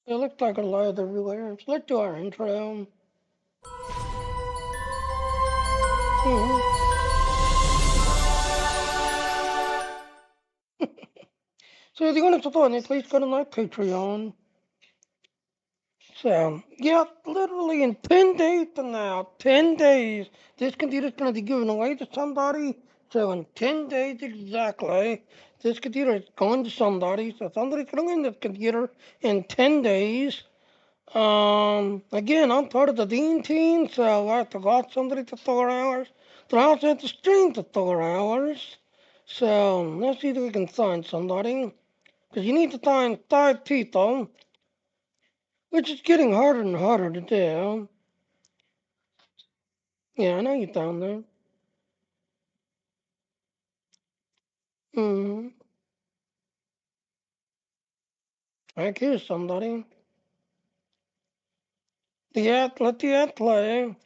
It looks like a light everywhere. So let's do our intro. So if you want to support me, please go to my Patreon. So, yeah, literally in 10 days from now, 10 days, this computer's going to be given away to somebody. So in 10 days exactly, this computer is going to somebody. So somebody's going to win this computer in 10 days. Again, I'm part of the Dean team, so I have to watch somebody for 4 hours. But I also have to stream for 4 hours. So let's see if we can find somebody. Because you need to find 5 people, which is getting harder and harder to do. Yeah, I know you found that. Mm-hmm. I accuse somebody. Let the ad play.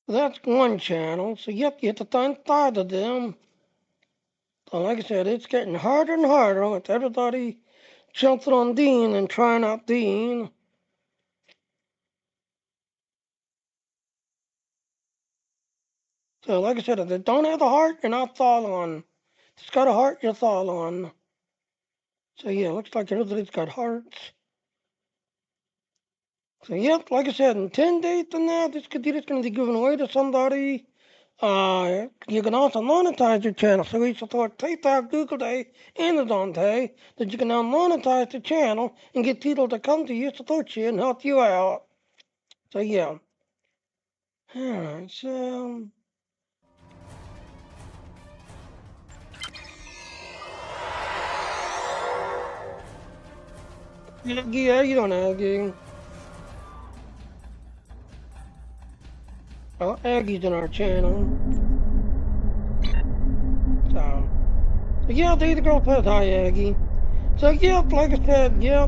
That's one channel, so you have to find 5 of them. So like I said, it's getting harder and harder with everybody jumping on Dean and trying out Dean. So like I said, if they don't have a heart, you're not following. If it's got a heart, you're following. So yeah, looks like everybody's got hearts. So yep, like I said, in 10 days from now, this computer's going to be given away to somebody. You can also monetize your channel. So we support PayPal, Google Pay, Amazon Pay, that you can now monetize the channel and get people to come to you, support you, and help you out. So yeah. Alright, so... Yeah, you don't Aggie. Oh, Aggie's in our channel. So yeah, the girl says hi, Aggie. So yeah, like I said, yeah.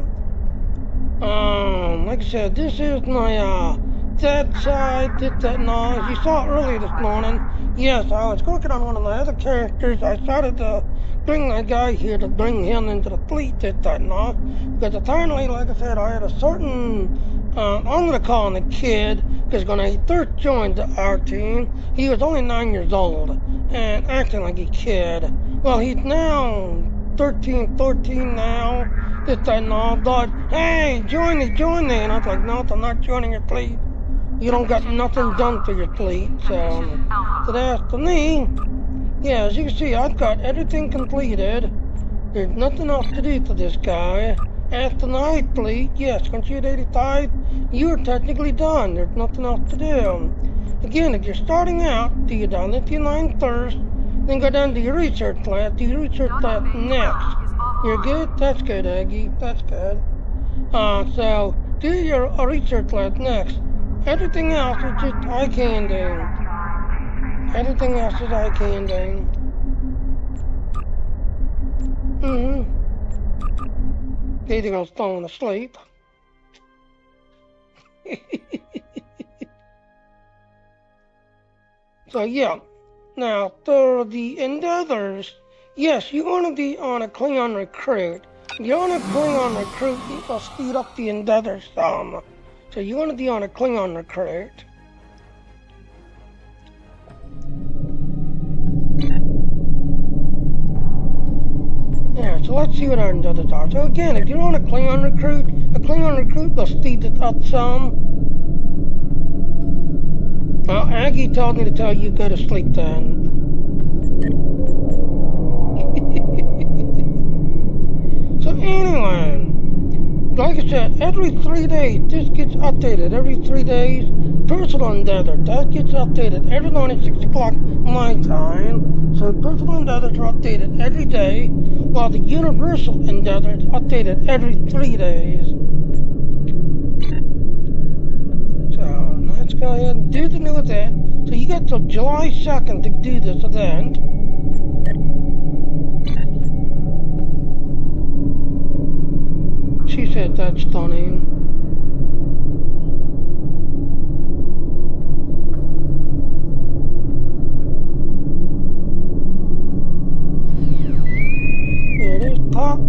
Like I said, this is my dead side, that noise. You saw it earlier this morning. Yes, I was working on one of my other characters. I started to bring that guy here to bring him into the fleet, that noise. Because apparently, like I said, I had a certain, I'm going to call him a kid, because when he first joined our team, he was only 9 years old, and acting like a kid. Well, he's now 13, 14 now. This, that, and all. But, hey, join me. And I was like, no, I'm not joining your fleet. You don't got nothing done for your fleet. So that's for me. Yeah, as you can see, I've got everything completed. There's nothing else to do for this guy. As for the night fleet, yes, once you're at 85, you're technically done. There's nothing else to do. Again, if you're starting out, do your lithium line first, then go down to your research lab. Do your research lab next. You're good? That's good, Aggie. That's good. So do your research lab next. Everything else is just eye candy. Everything else is eye candy. Either gonna falling asleep. So yeah. Now for the endeavors, yes, you want to be on a Klingon recruit. You're on a Klingon recruit, you will speed up the endeavors some. So you want to be on a Klingon recruit. Yeah, so let's see what our endeavors are. So again, if you're on a Klingon recruit will speed it up some. Well, Aggie told me to tell you go to sleep then. So anyway, like I said, every 3 days, this gets updated. Every 3 days, personal endeavor, that gets updated every morning at 6 o'clock my time. So personal endeavors are updated every day, while the universal endeavor is updated every 3 days. So let's go ahead and do the new event. So you got till July 2nd to do this event. shit, that's stunning. There it is, top.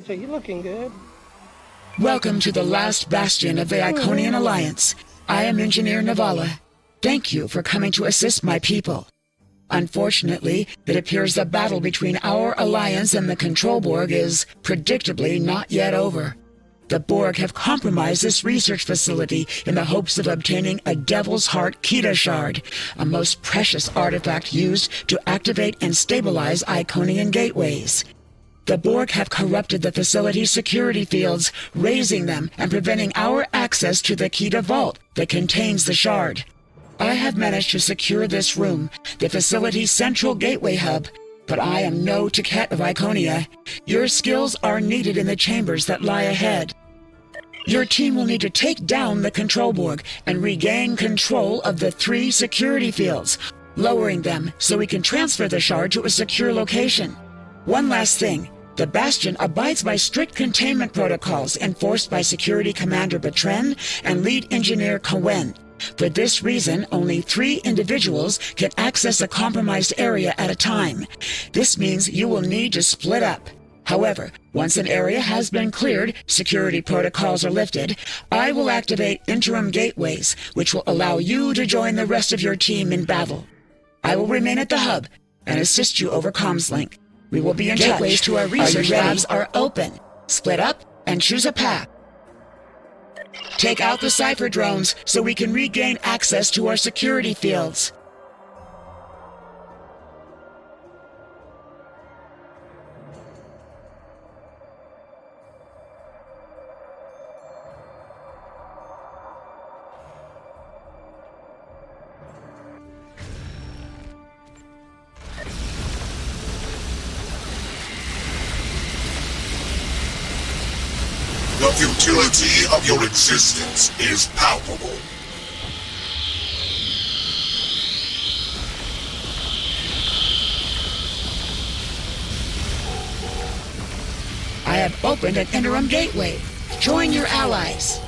So you're looking good. Welcome to the last bastion of the Iconian Alliance. I am Engineer Navala. Thank you for coming to assist my people. Unfortunately, it appears the battle between our alliance and the Control Borg is, predictably, not yet over. The Borg have compromised this research facility in the hopes of obtaining a Devil's Heart Kida shard, a most precious artifact used to activate and stabilize Iconian gateways. The Borg have corrupted the facility's security fields, raising them and preventing our access to the Kida vault that contains the shard. I have managed to secure this room, the facility's central gateway hub, but I am no Taket of Iconia. Your skills are needed in the chambers that lie ahead. Your team will need to take down the Control Borg and regain control of the 3 security fields, lowering them so we can transfer the shard to a secure location. One last thing. The Bastion abides by strict containment protocols enforced by Security Commander Bertrand and Lead Engineer Cohen. For this reason, only 3 individuals can access a compromised area at a time. This means you will need to split up. However, once an area has been cleared, security protocols are lifted, I will activate interim gateways, which will allow you to join the rest of your team in battle. I will remain at the hub and assist you over comms-link. We will be in touch. Gateways to our research labs are open. Split up and choose a path. Take out the Cypher drones so we can regain access to our security fields. The futility of your existence is palpable. I have opened an interim gateway. Join your allies.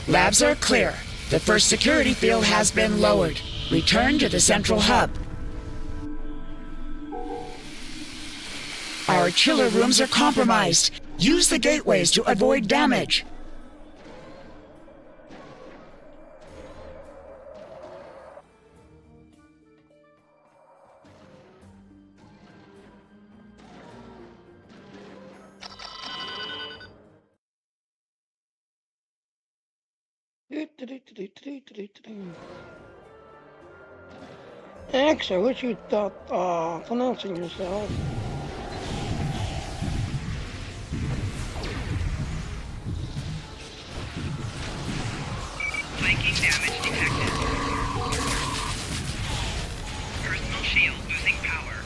Labs are clear. The first security field has been lowered. Return to the central hub. Our chiller rooms are compromised. Use the gateways to avoid damage. Actually, I wish you'd stop pronouncing yourself. Flanking damage detected. Personal shield losing power.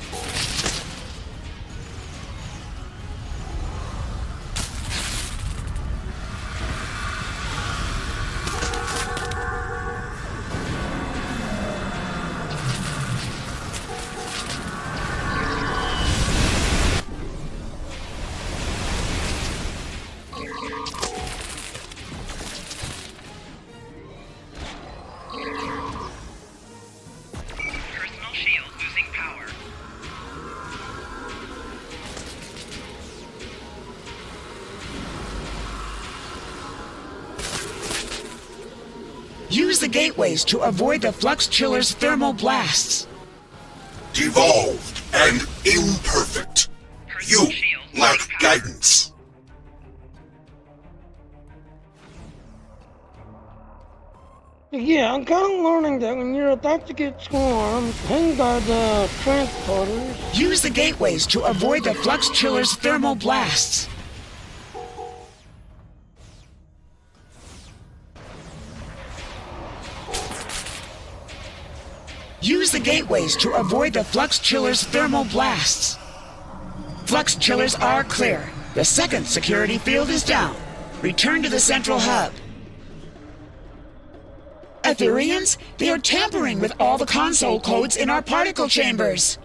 Use the gateways to avoid the Flux Chiller's thermal blasts. Devolved and imperfect. You lack guidance. Yeah, I'm kind of learning that when you're about to get swarmed, hang by the transporters. Use the gateways to avoid the Flux Chiller's thermal blasts. Use the gateways to avoid the Flux Chiller's thermal blasts. Flux Chillers are clear. The second security field is down. Return to the central hub. Ethereans? They are tampering with all the console codes in our particle chambers.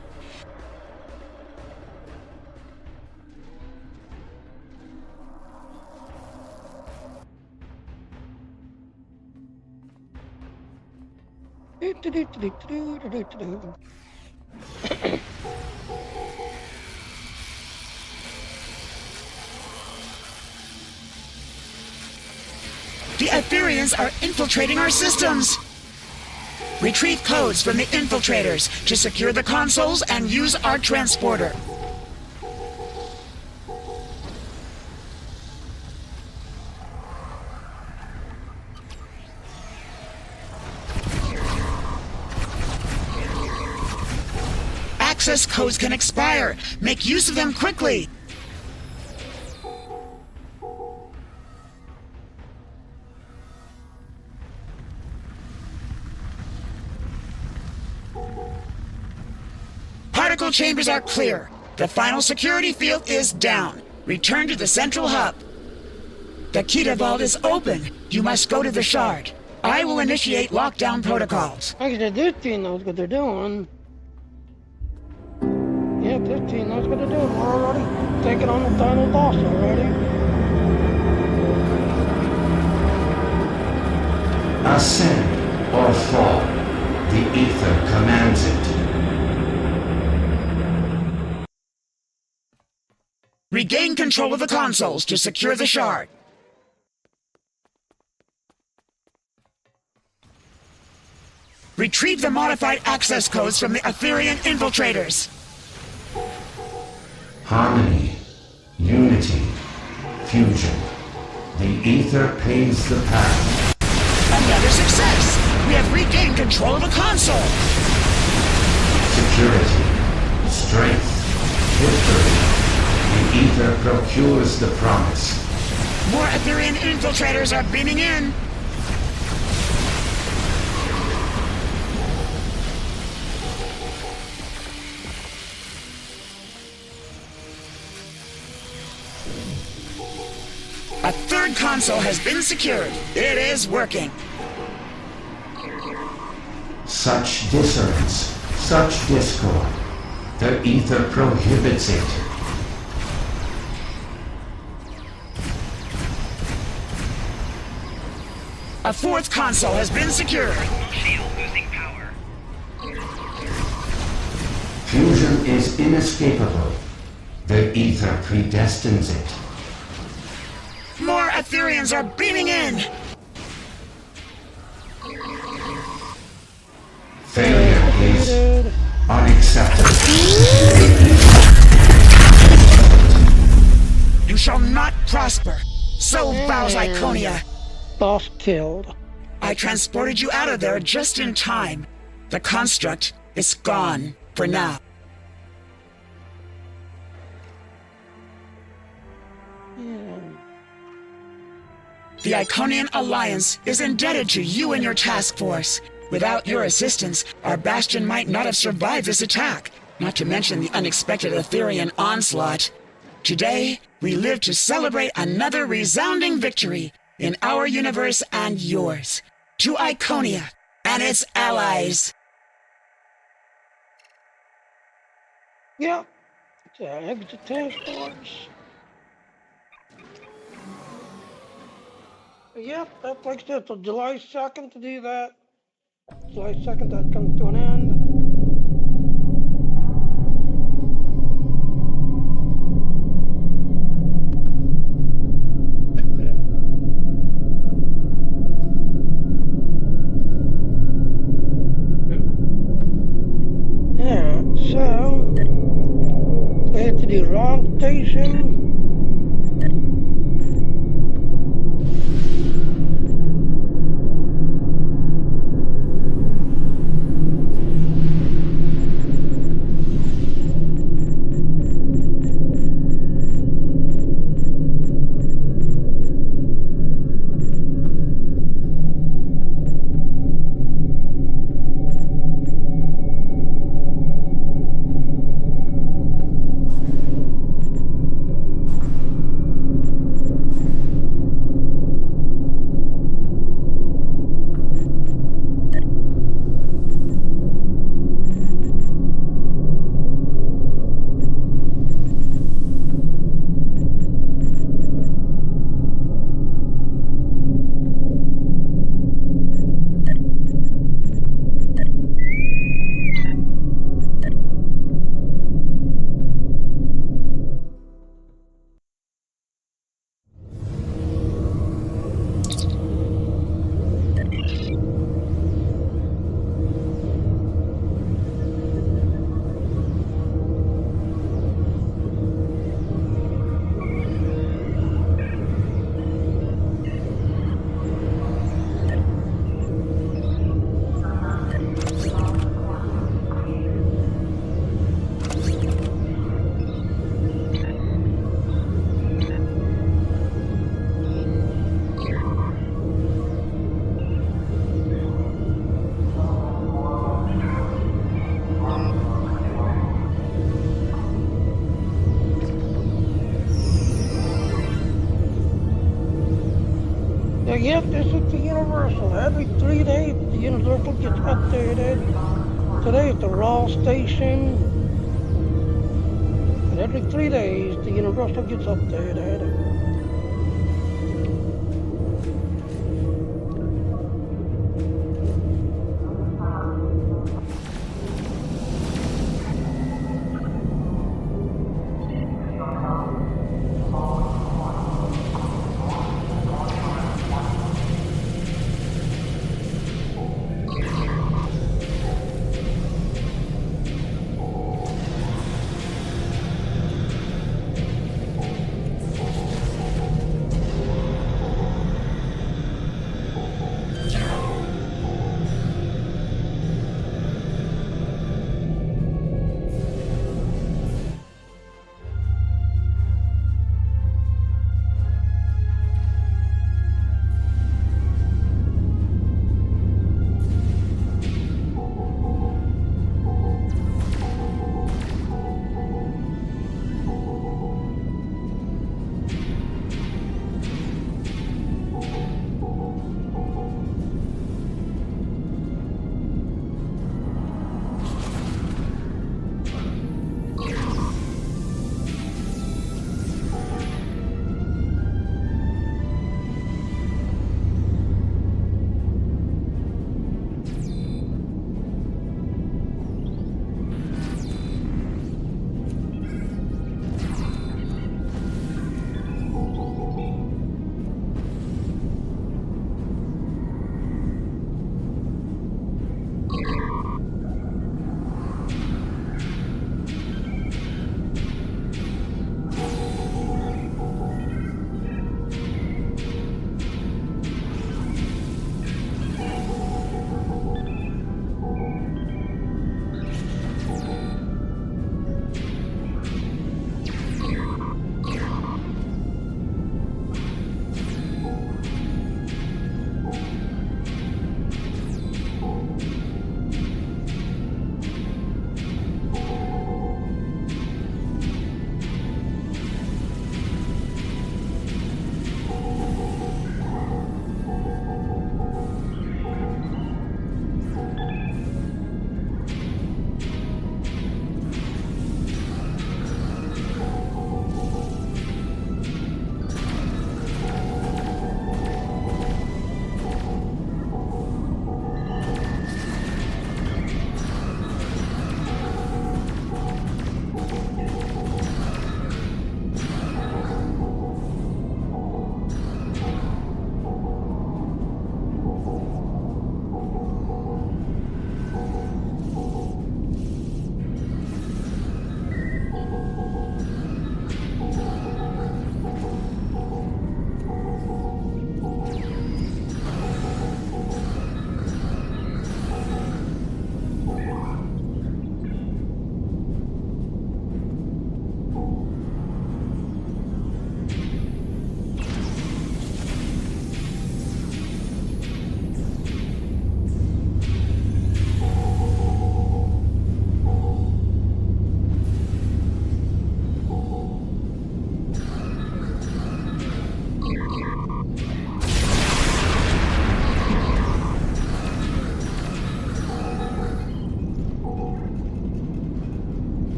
The Ethereans are infiltrating our systems! Retrieve codes from the infiltrators to secure the consoles and use our transporter. Access codes can expire. Make use of them quickly. Particle chambers are clear. The final security field is down. Return to the central hub. The Kida vault is open. You must go to the shard. I will initiate lockdown protocols. Actually, this team knows what they're doing. Yeah, this team knows what they're doing. We're already taking on the final boss already. Ascend or fall. The ether commands it. Regain control of the consoles to secure the shard. Retrieve the modified access codes from the Etherean infiltrators. Harmony, unity, fusion. The ether paves the path. Another success! We have regained control of the console! Security, strength, victory. The ether procures the promise. More Etherean infiltrators are beaming in! A third console has been secured. It is working. Such dissonance, such discord. The ether prohibits it. A fourth console has been secured. Shield losing power. Fusion is inescapable. The ether predestines it. More Ethereans are beaming in! Failure is unacceptable. You shall not prosper. So bows Iconia. Boss killed. I transported you out of there just in time. The construct is gone for now. The Iconian Alliance is indebted to you and your task force. Without your assistance, our Bastion might not have survived this attack, not to mention the unexpected Etherean onslaught. Today, we live to celebrate another resounding victory in our universe and yours. To Iconia and its allies. Yep. Exit task force. Yep, that's like I said, so July 2nd to do that. July 2nd, that comes to an end. Yeah, so we have to do wrong station. Yep, this is the Universal. Every 3 days, the Universal gets updated. Today is the Raw Station. And every 3 days, the Universal gets updated.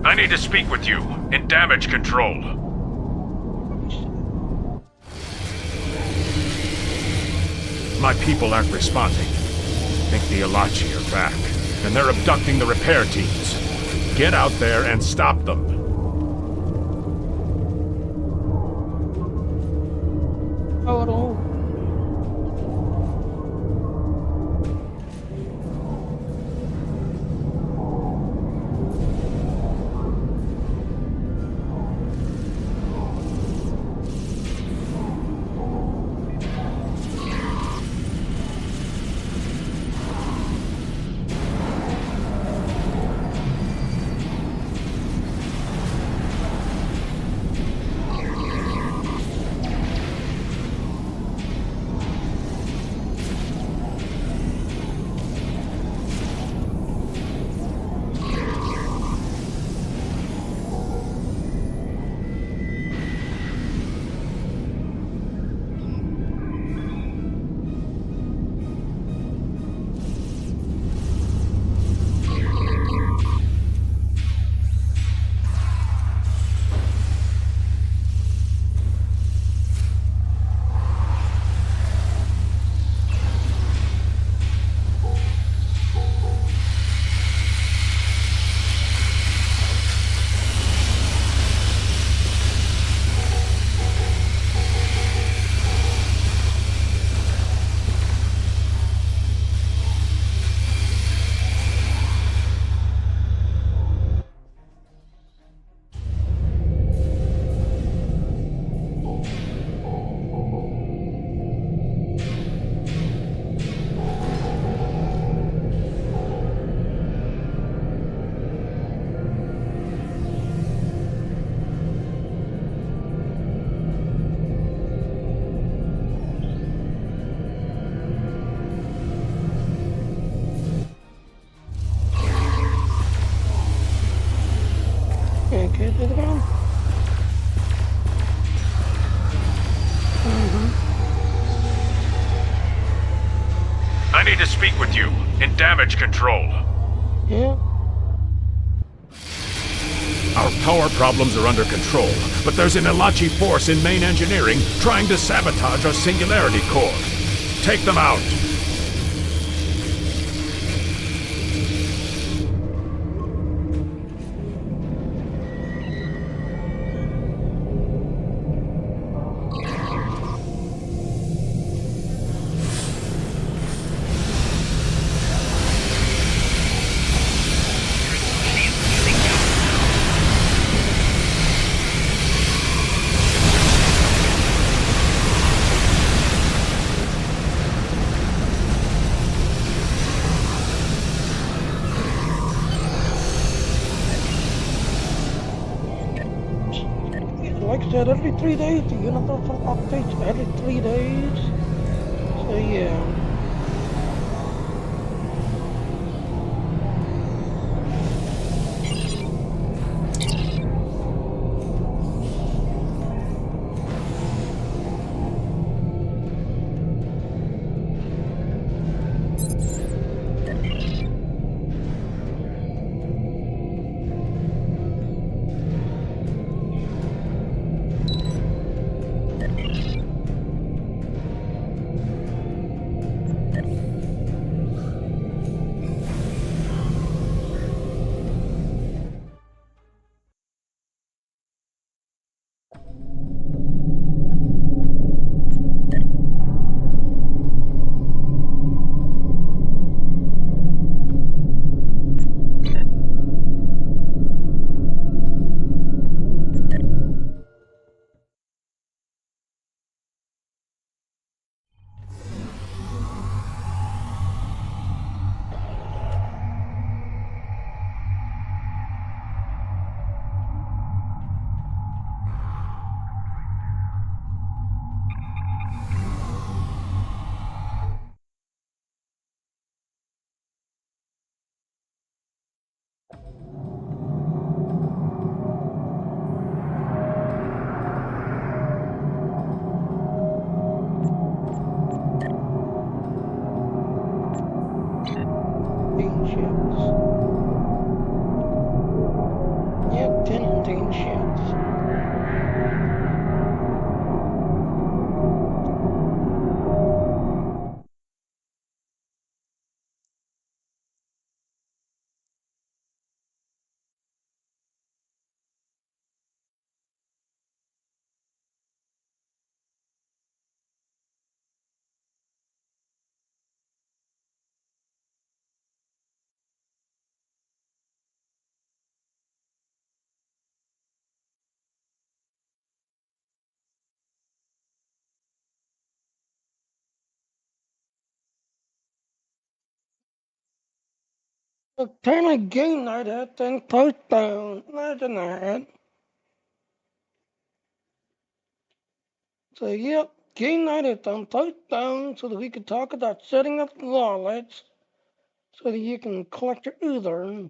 I need to speak with you, in damage control. My people aren't responding. I think the Alachi are back, and they're abducting the repair teams. Get out there and stop them. Oh, no. shit to the ground. I need to speak with you in damage control. Yeah. Our power problems are under control, but there's an Elachi force in main engineering trying to sabotage our singularity core. Take them out. Like I said, every 3 days, the universal updates every 3 days. So yeah. Yeah, 10 and 10 ships. Apparently game night had thing postponed. Imagine that. So yep, game night had done postponed so that we could talk about setting up wallets so that you can collect your Uther.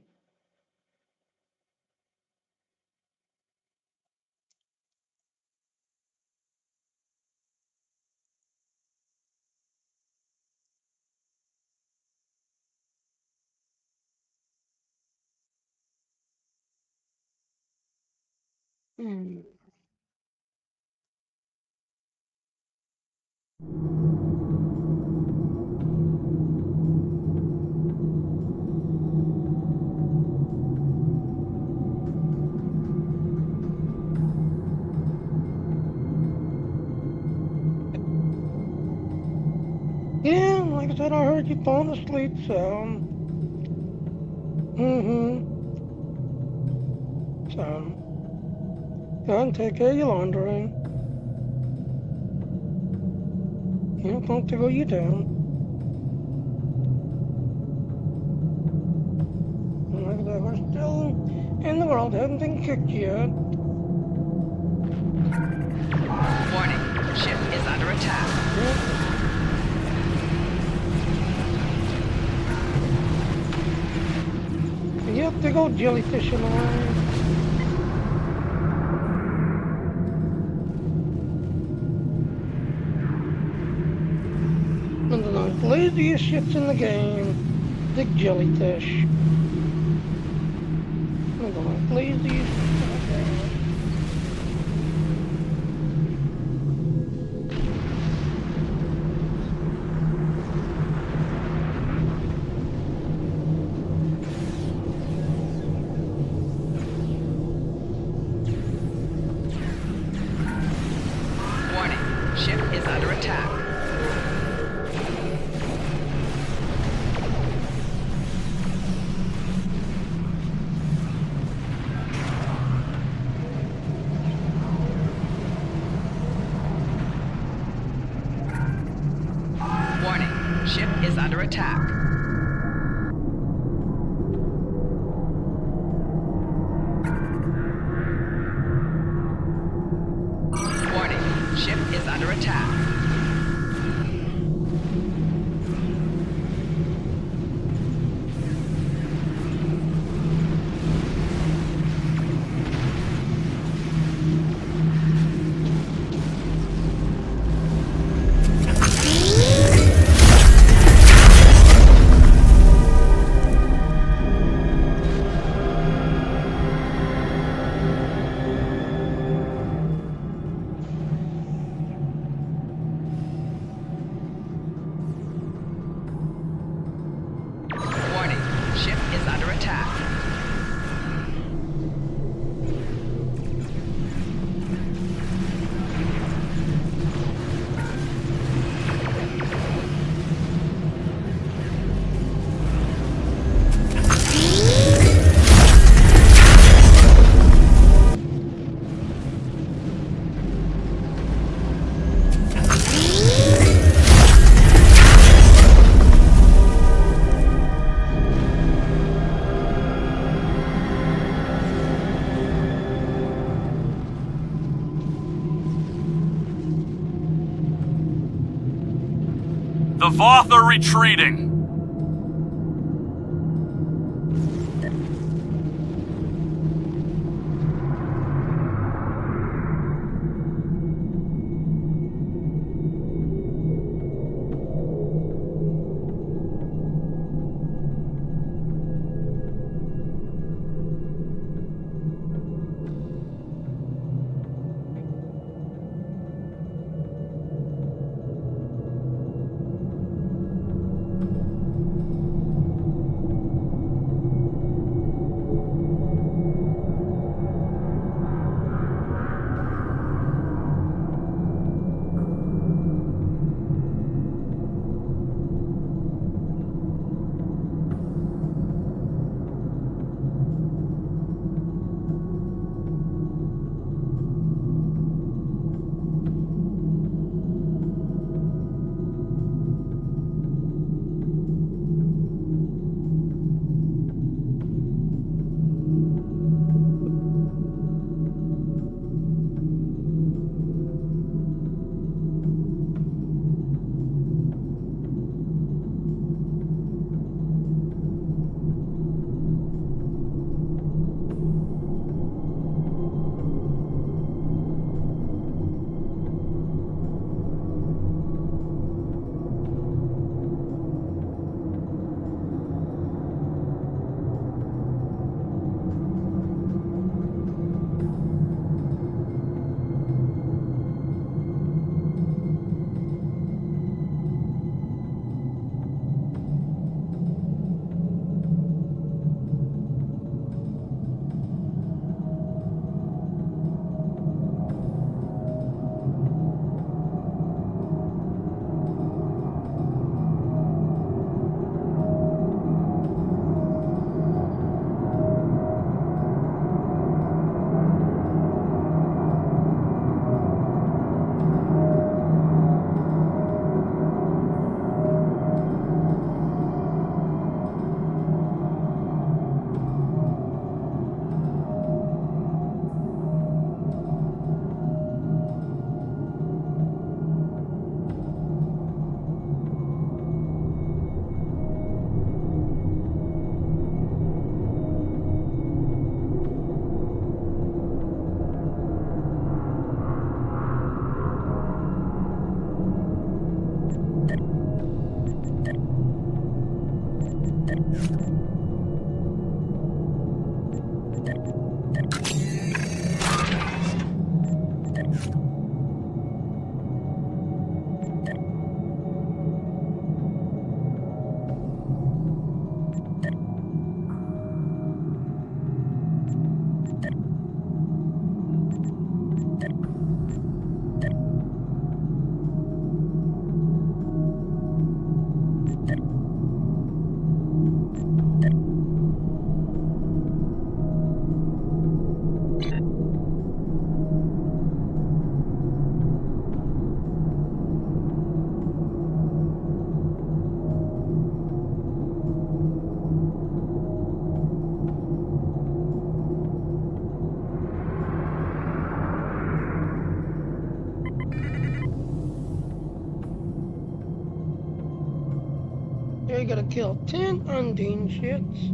Hmm. Yeah, like I said, I heard you falling asleep, so. So. Go ahead and take care of your laundry. You don't to go you down. And like I said, we're still in the world, haven't been kicked yet. Warning, ship is under attack. Yep, they go jellyfishing away. laziest ships in the game. The jellyfish. Look at the laziest ships in the game. Warning, ship is under attack. Warning, ship is under attack. Warning, ship is under attack. Warning, ship is under attack. The Voth are retreating! you gotta kill 10 undine shits.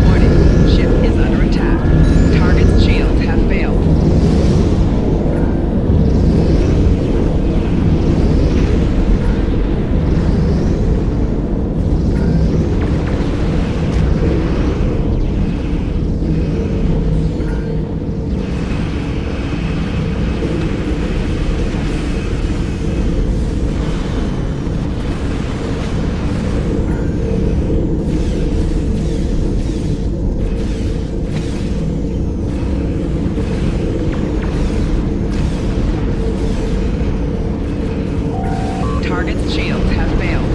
Warning, ship is under attack. Target's shields have failed. Target's shields have failed.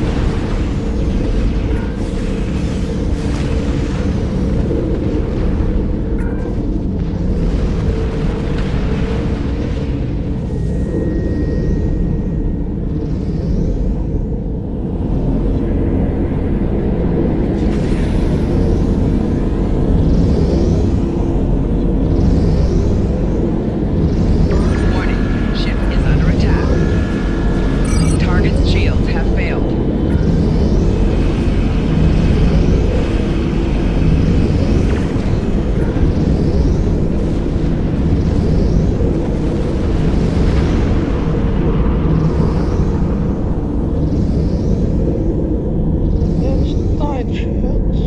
Warning, ship is under attack. Target's shields have failed. It's died shits.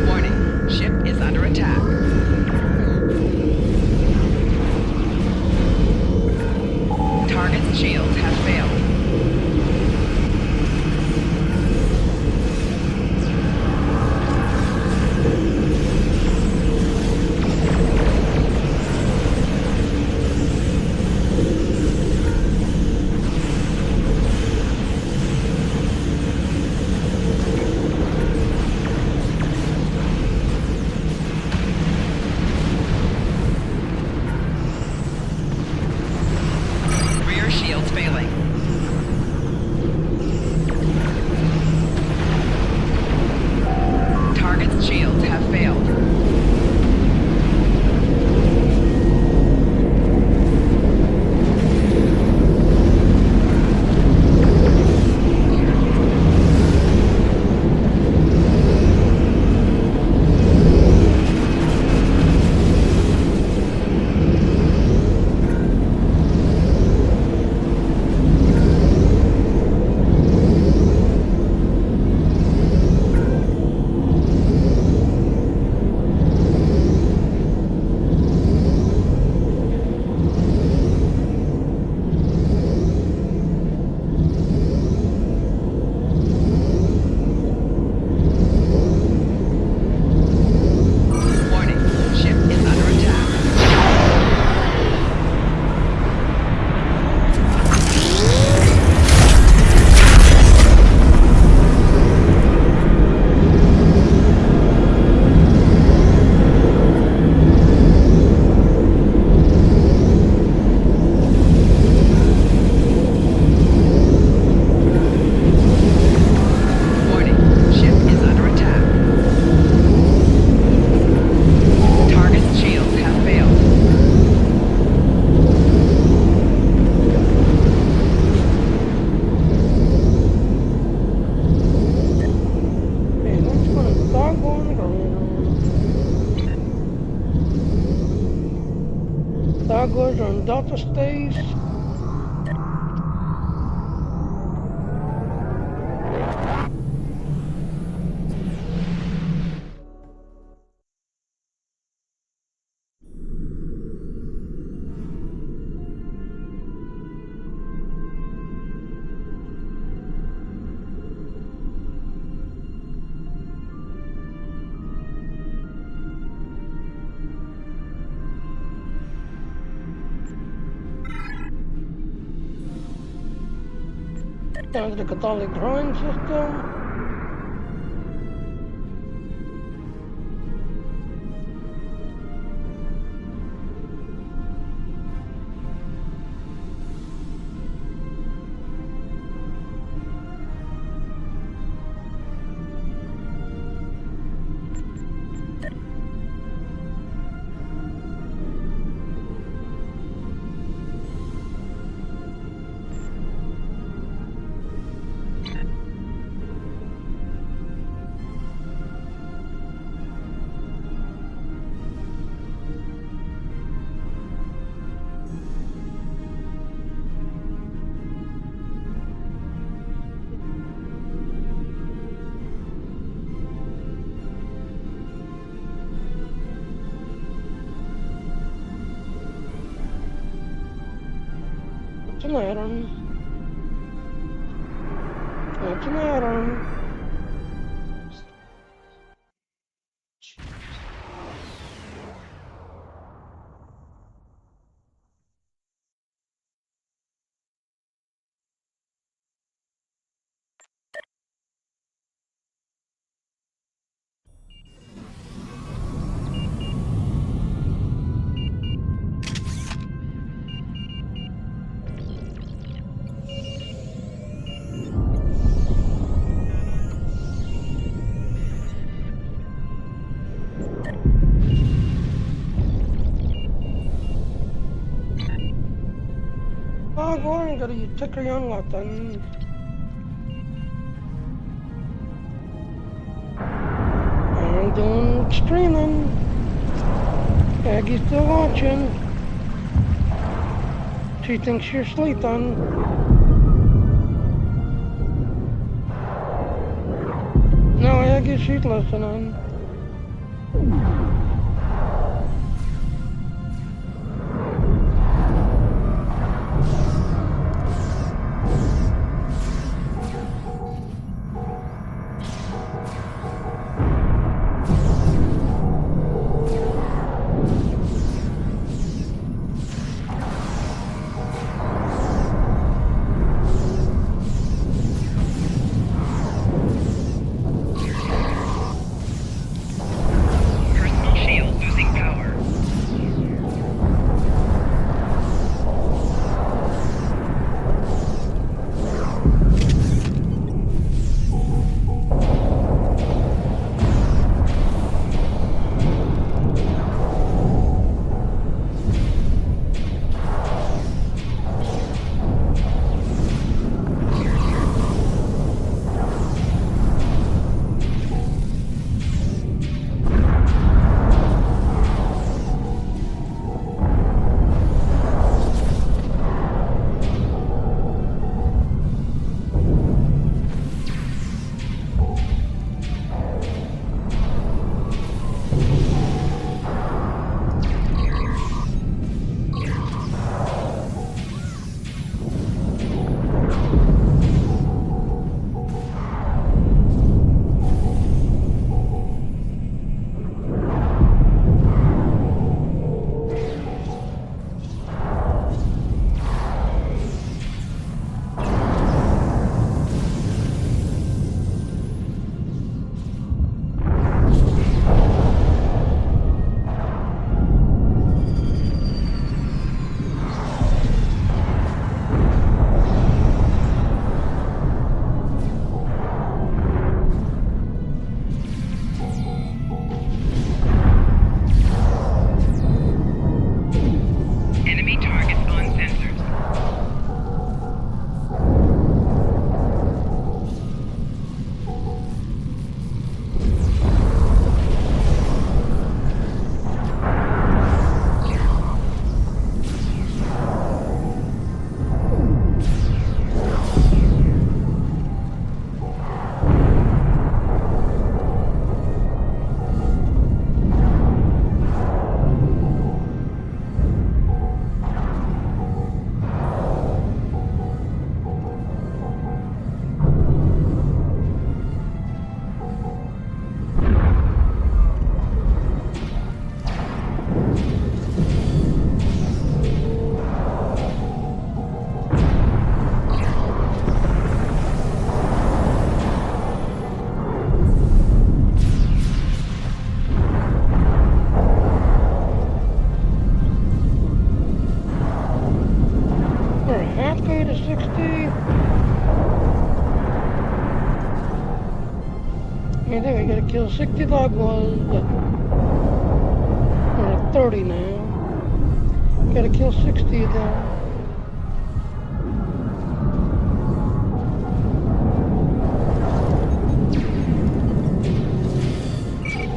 Warning, ship is under attack. Target's shields have failed. Rear shields failing. Target's shields have failed. Warning, ship is under attack. Warning, ship is under attack. Target's shields have failed. Man, what's gonna doggone go? Doggos are in Delta stays. There's the Catholic drawing system. It's an atom. It's an atom. Oh, go on, gotta you tick her young lot then. I'm doing streaming. Aggie's still watching. She thinks you're sleeping. No, Aggie, she's listening. Personal And then we gotta kill 60 log was. We're at 30 now. Gotta kill 60 of them.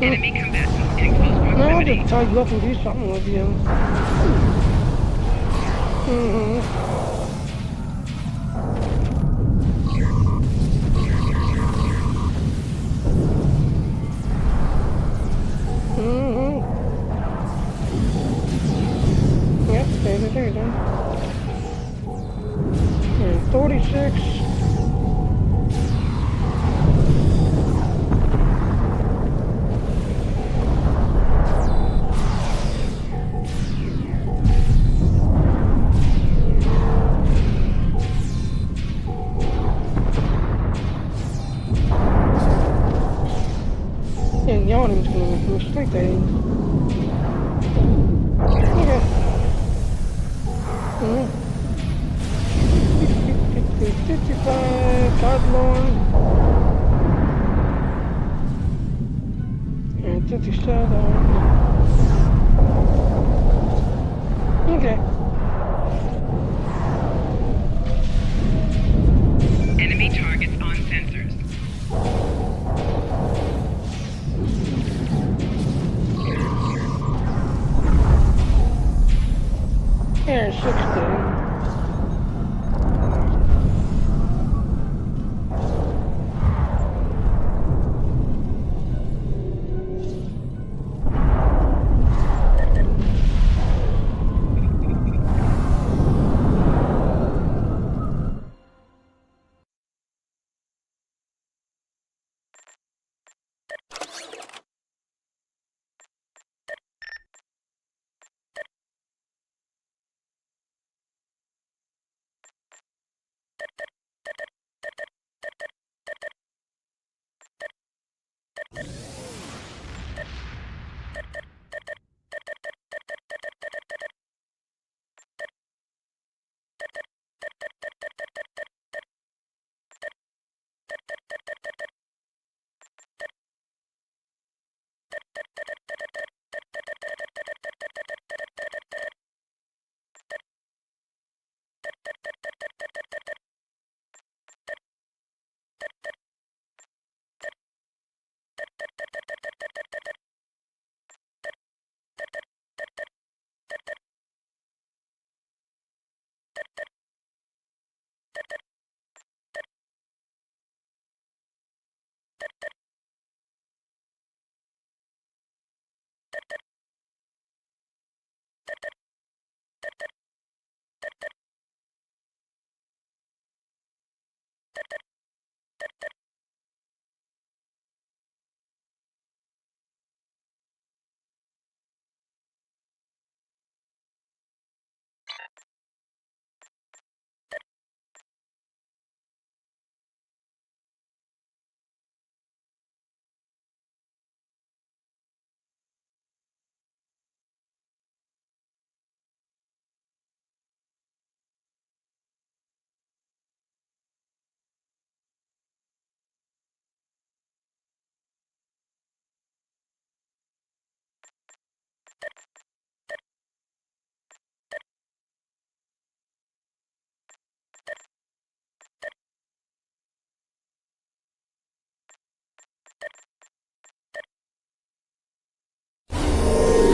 Enemy combatants in close Now I'll proximity. just tie you up and do something with you. Mm-hmm. Mm-hmm. Yep, there. And 46. Yeah, yawning's gonna make me sleep, eh? Okay. Mm-hmm. 55, Godlorn. And 57. Okay. Enemy targets on sensors. Here, 60.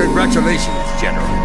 Congratulations, General.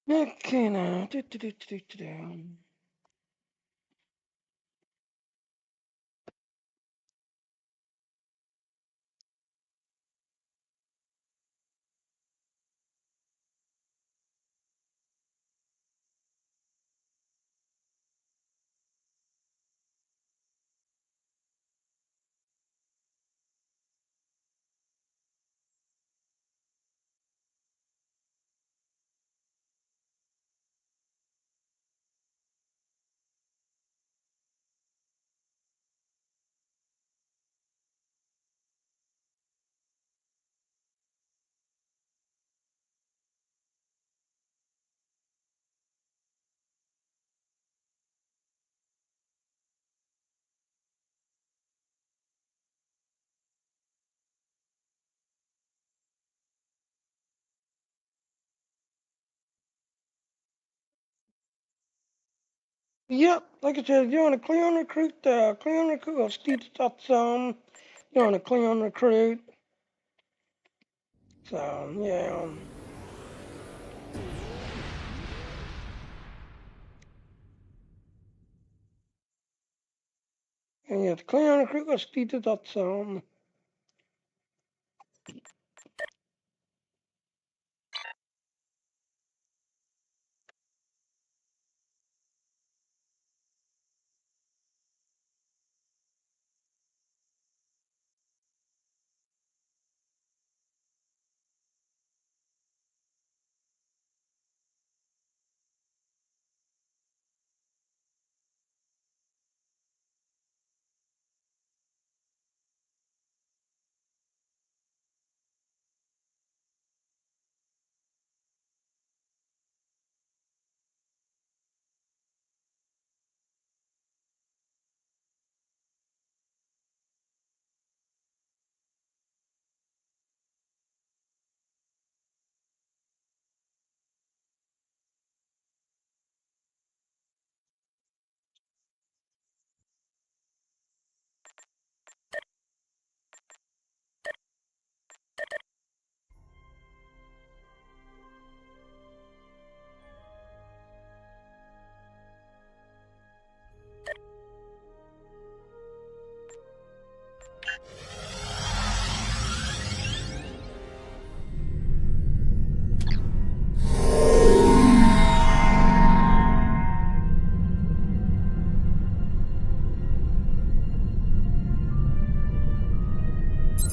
Okay, now. Do. Yep, like I said, you're on a Cleon recruit, of Steve's zone. You're on a Cleon recruit. So, yeah. And yeah, the Cleon recruit of Steve's zone.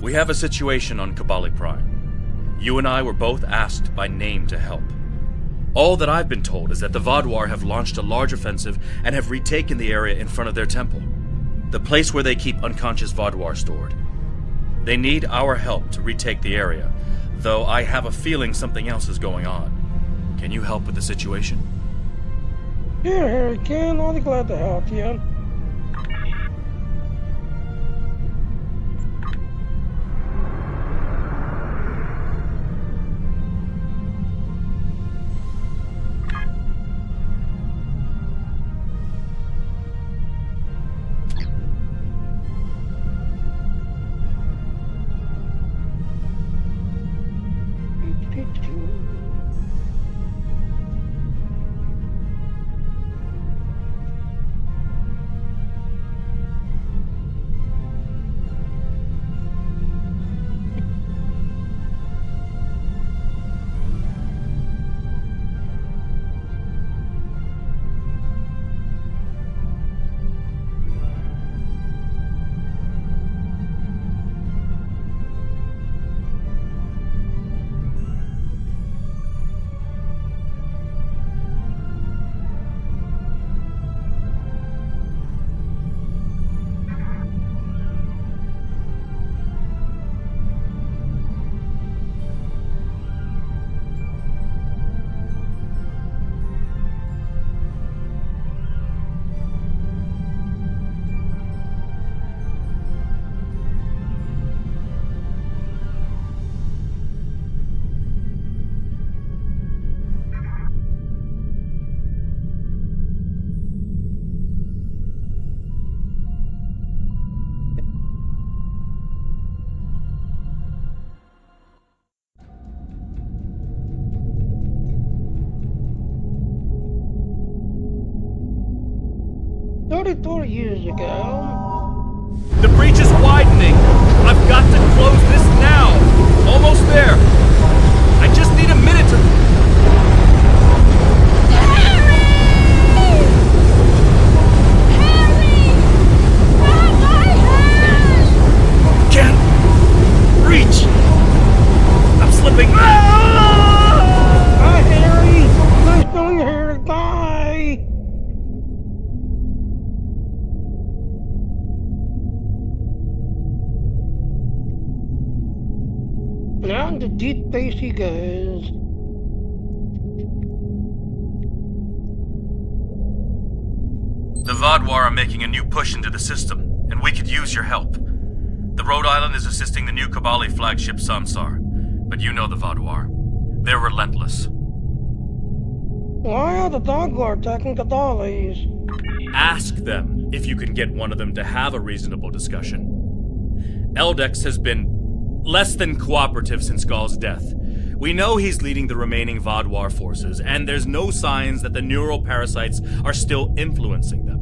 We have a situation on Kabali Prime. You and I were both asked by name to help. All that I've been told is that the Vaadwaur have launched a large offensive and have retaken the area in front of their temple, the place where they keep unconscious Vaadwaur stored. They need our help to retake the area, though I have a feeling something else is going on. Can you help with the situation? Here, Harry Ken, I'll be glad to help you. destroyed 4 years ago. The breach is widening! I've got to close this now! Almost there! I just need a minute to... Can't reach! I'm slipping! Hi, Harry! Nice knowing you, Harry. Bye! Now into deep space he goes. The Vadwar are making a new push into the system, and we could use your help. The Rhode Island is assisting the new Kabali flagship Samsar, but you know the Vadwar. They're relentless. Why are the Vadwar attacking Kadalis? Ask them if you can get one of them to have a reasonable discussion. Eldex has been less than cooperative since Gaul's death. We know he's leading the remaining Vadwar forces, and there's no signs that the neural parasites are still influencing them,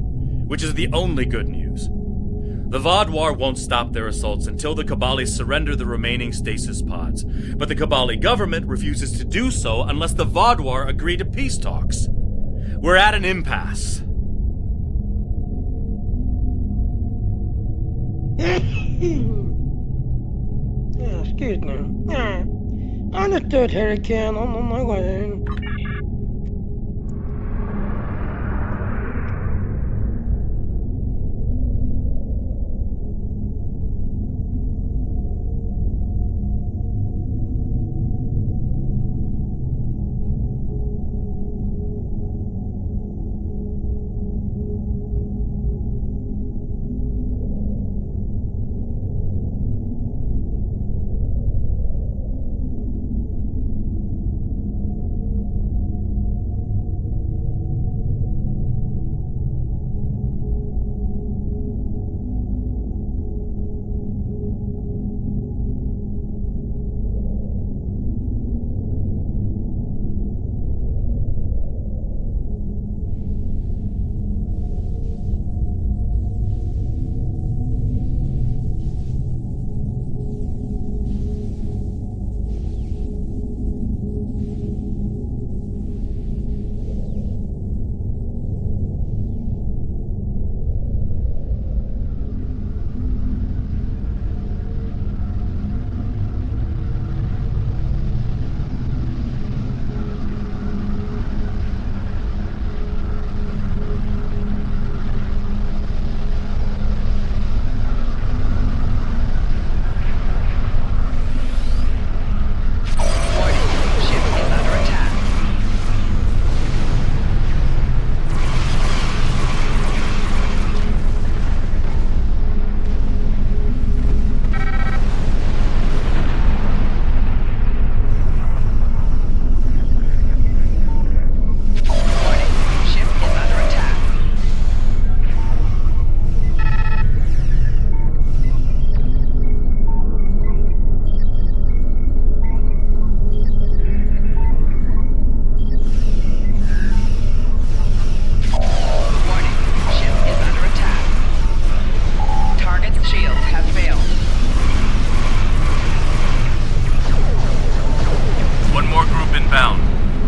which is the only good news. The Vadwar won't stop their assaults until the Kabali surrender the remaining stasis pods, but the Kabali government refuses to do so unless the Vadwar agree to peace talks. We're at an impasse. Yeah, excuse me. Yeah. Understood, Harry Can. I'm on my way.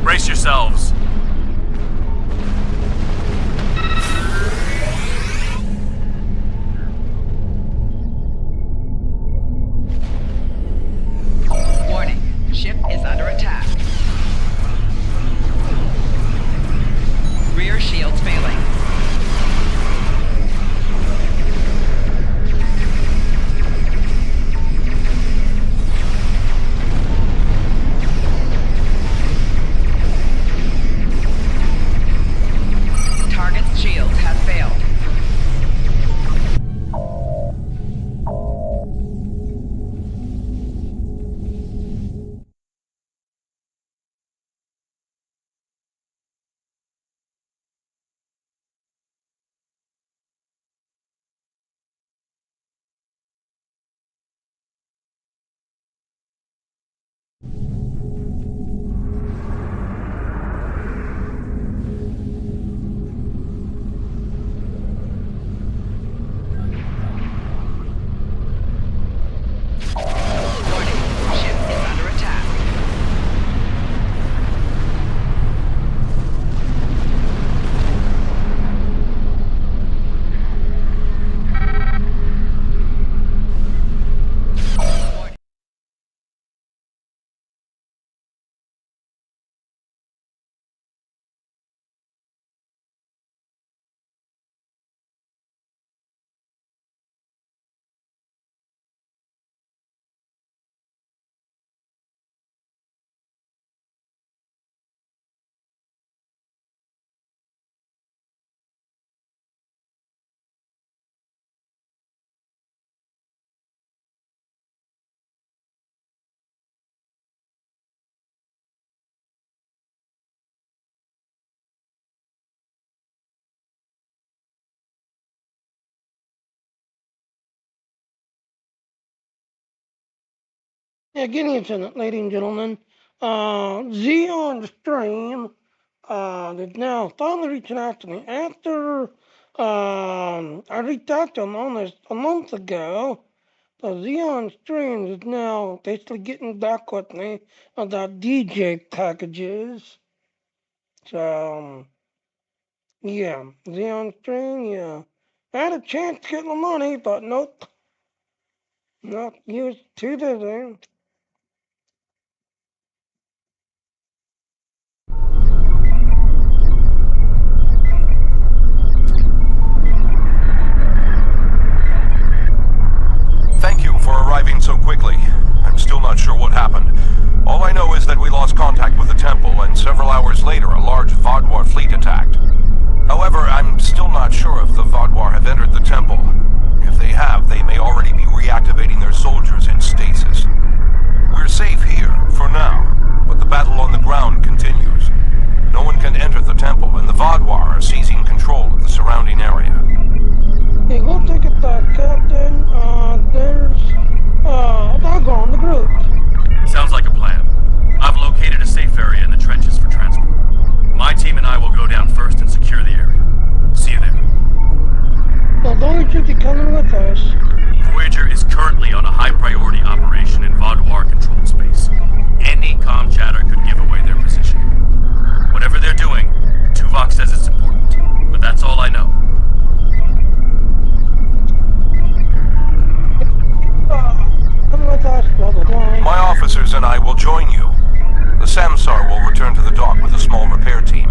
Brace yourselves. Warning, ship is under attack. Rear shields failing. Yeah, good evening, ladies and gentlemen. Xeon Stream is now finally reaching out to me after I reached out to him almost a month ago. So Xeon Streams is now basically getting back with me about DJ packages. So, yeah, Xeon Stream, yeah. I had a chance to get my money, but nope. Nope, he was too busy. Thank you for arriving so quickly. I'm still not sure what happened. All I know is that we lost contact with the temple, and several hours later a large Vaadwaur fleet attacked. However, I'm still not sure if the Vaadwaur have entered the temple. If they have, they may already be reactivating their soldiers in stasis. We're safe here, for now, but the battle on the ground continues. No one can enter the temple, and the Vaadwaur are seizing control of the surrounding area. Hey, go take it back, Captain. There's a dog on the group. Sounds like a plan. I've located a safe area in the trenches for transport. My team and I will go down first and secure the area. See you there. Well, Boon should be coming with us. Voyager is currently on a high-priority operation in Vaadwaur controlled space. Any comm chatter could give away their position. Whatever they're doing, Tuvok says it's important, but that's all I know. Come with us, blah, blah, blah. My officers and I will join you. The Samsar will return to the dock with a small repair team,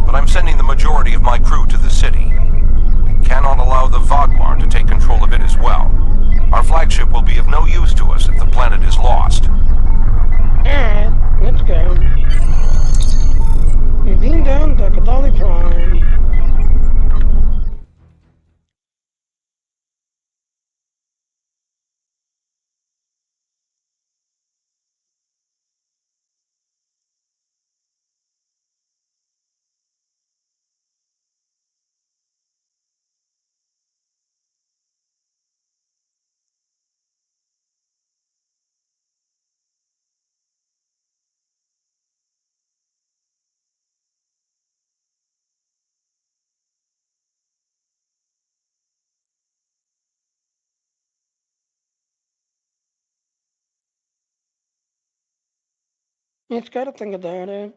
but I'm sending the majority of my crew to the city. We cannot allow the Vaadwaur to take control of it as well. Our flagship will be of no use to us if the planet is lost. Alright, let's go. We've been down to Kabali Prime. It's gotta think about it.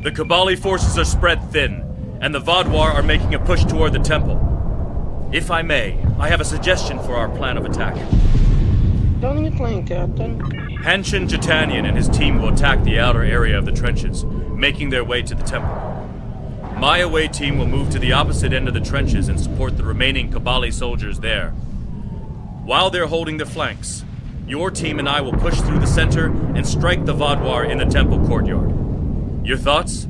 The Kabali forces are spread thin, and the Vaadwaur are making a push toward the temple. If I may, I have a suggestion for our plan of attack. Tell me your plan, Captain. Hanshin Jatanian and his team will attack the outer area of the trenches, making their way to the temple. My away team will move to the opposite end of the trenches and support the remaining Kabali soldiers there. While they're holding the flanks, your team and I will push through the center and strike the Vaadwaur in the temple courtyard. Your thoughts?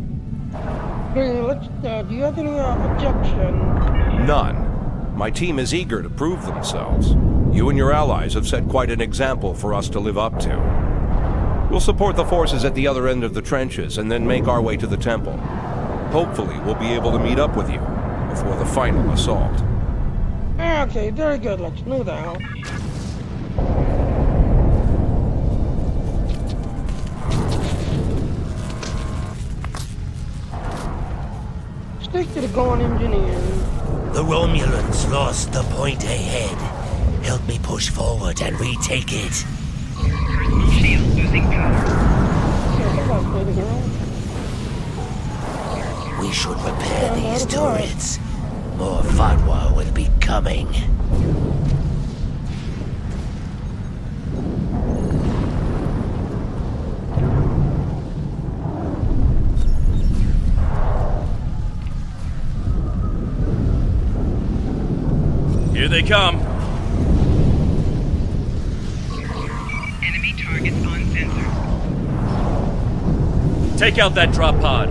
Hey, do you have any objection? None. My team is eager to prove themselves. You and your allies have set quite an example for us to live up to. We'll support the forces at the other end of the trenches and then make our way to the temple. Hopefully, we'll be able to meet up with you before the final assault. Okay, very good. Let's smooth out. Stick to the gun, engineer. The Romulans lost the point ahead. Help me push forward and retake it. Personal shield losing power. Yeah, come on, baby girl. We should repair these turrets. More Fatwa will be coming. Here they come. Enemy targets on sensor. Take out that drop pod.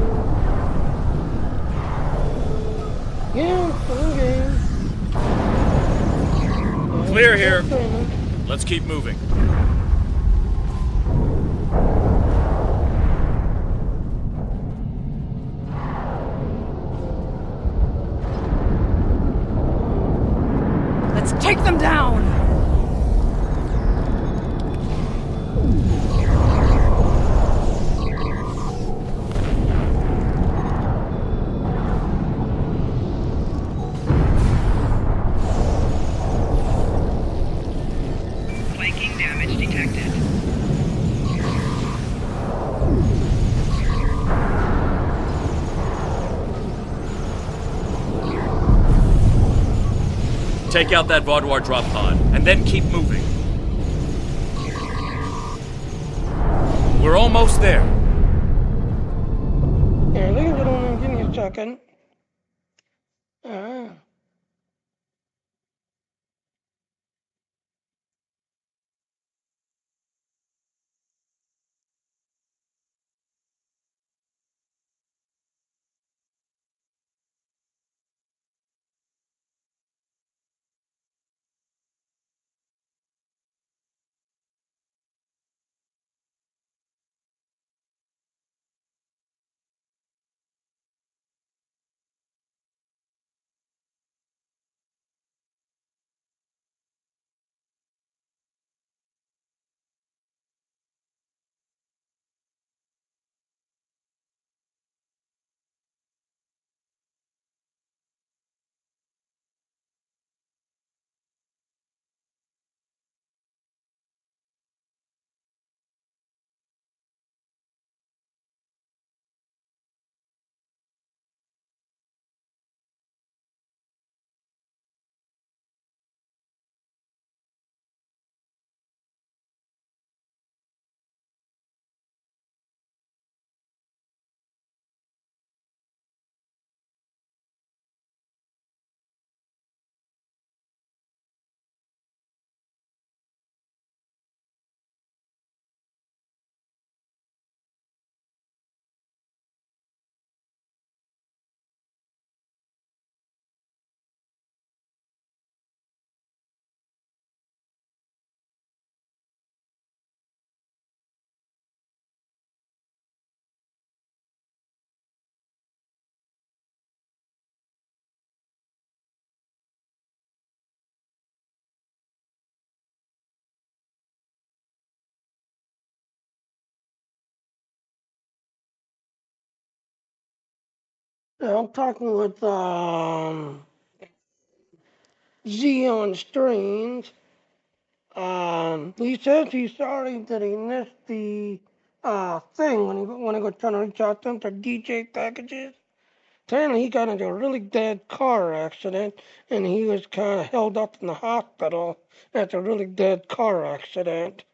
Yeah, okay. Clear here. Let's keep moving. Let's take them down! Flanking damage detected. Take out that Vaudoir drop pod, and then keep moving. We're almost there. Yeah, leave it on. Give me a second. Ah. Yeah, I'm talking with Xeon Strings. He says he's sorry that he missed the thing when he was trying to reach out to him for DJ packages. Apparently, he got into a really bad car accident, and he was kind of held up in the hospital after a really bad car accident.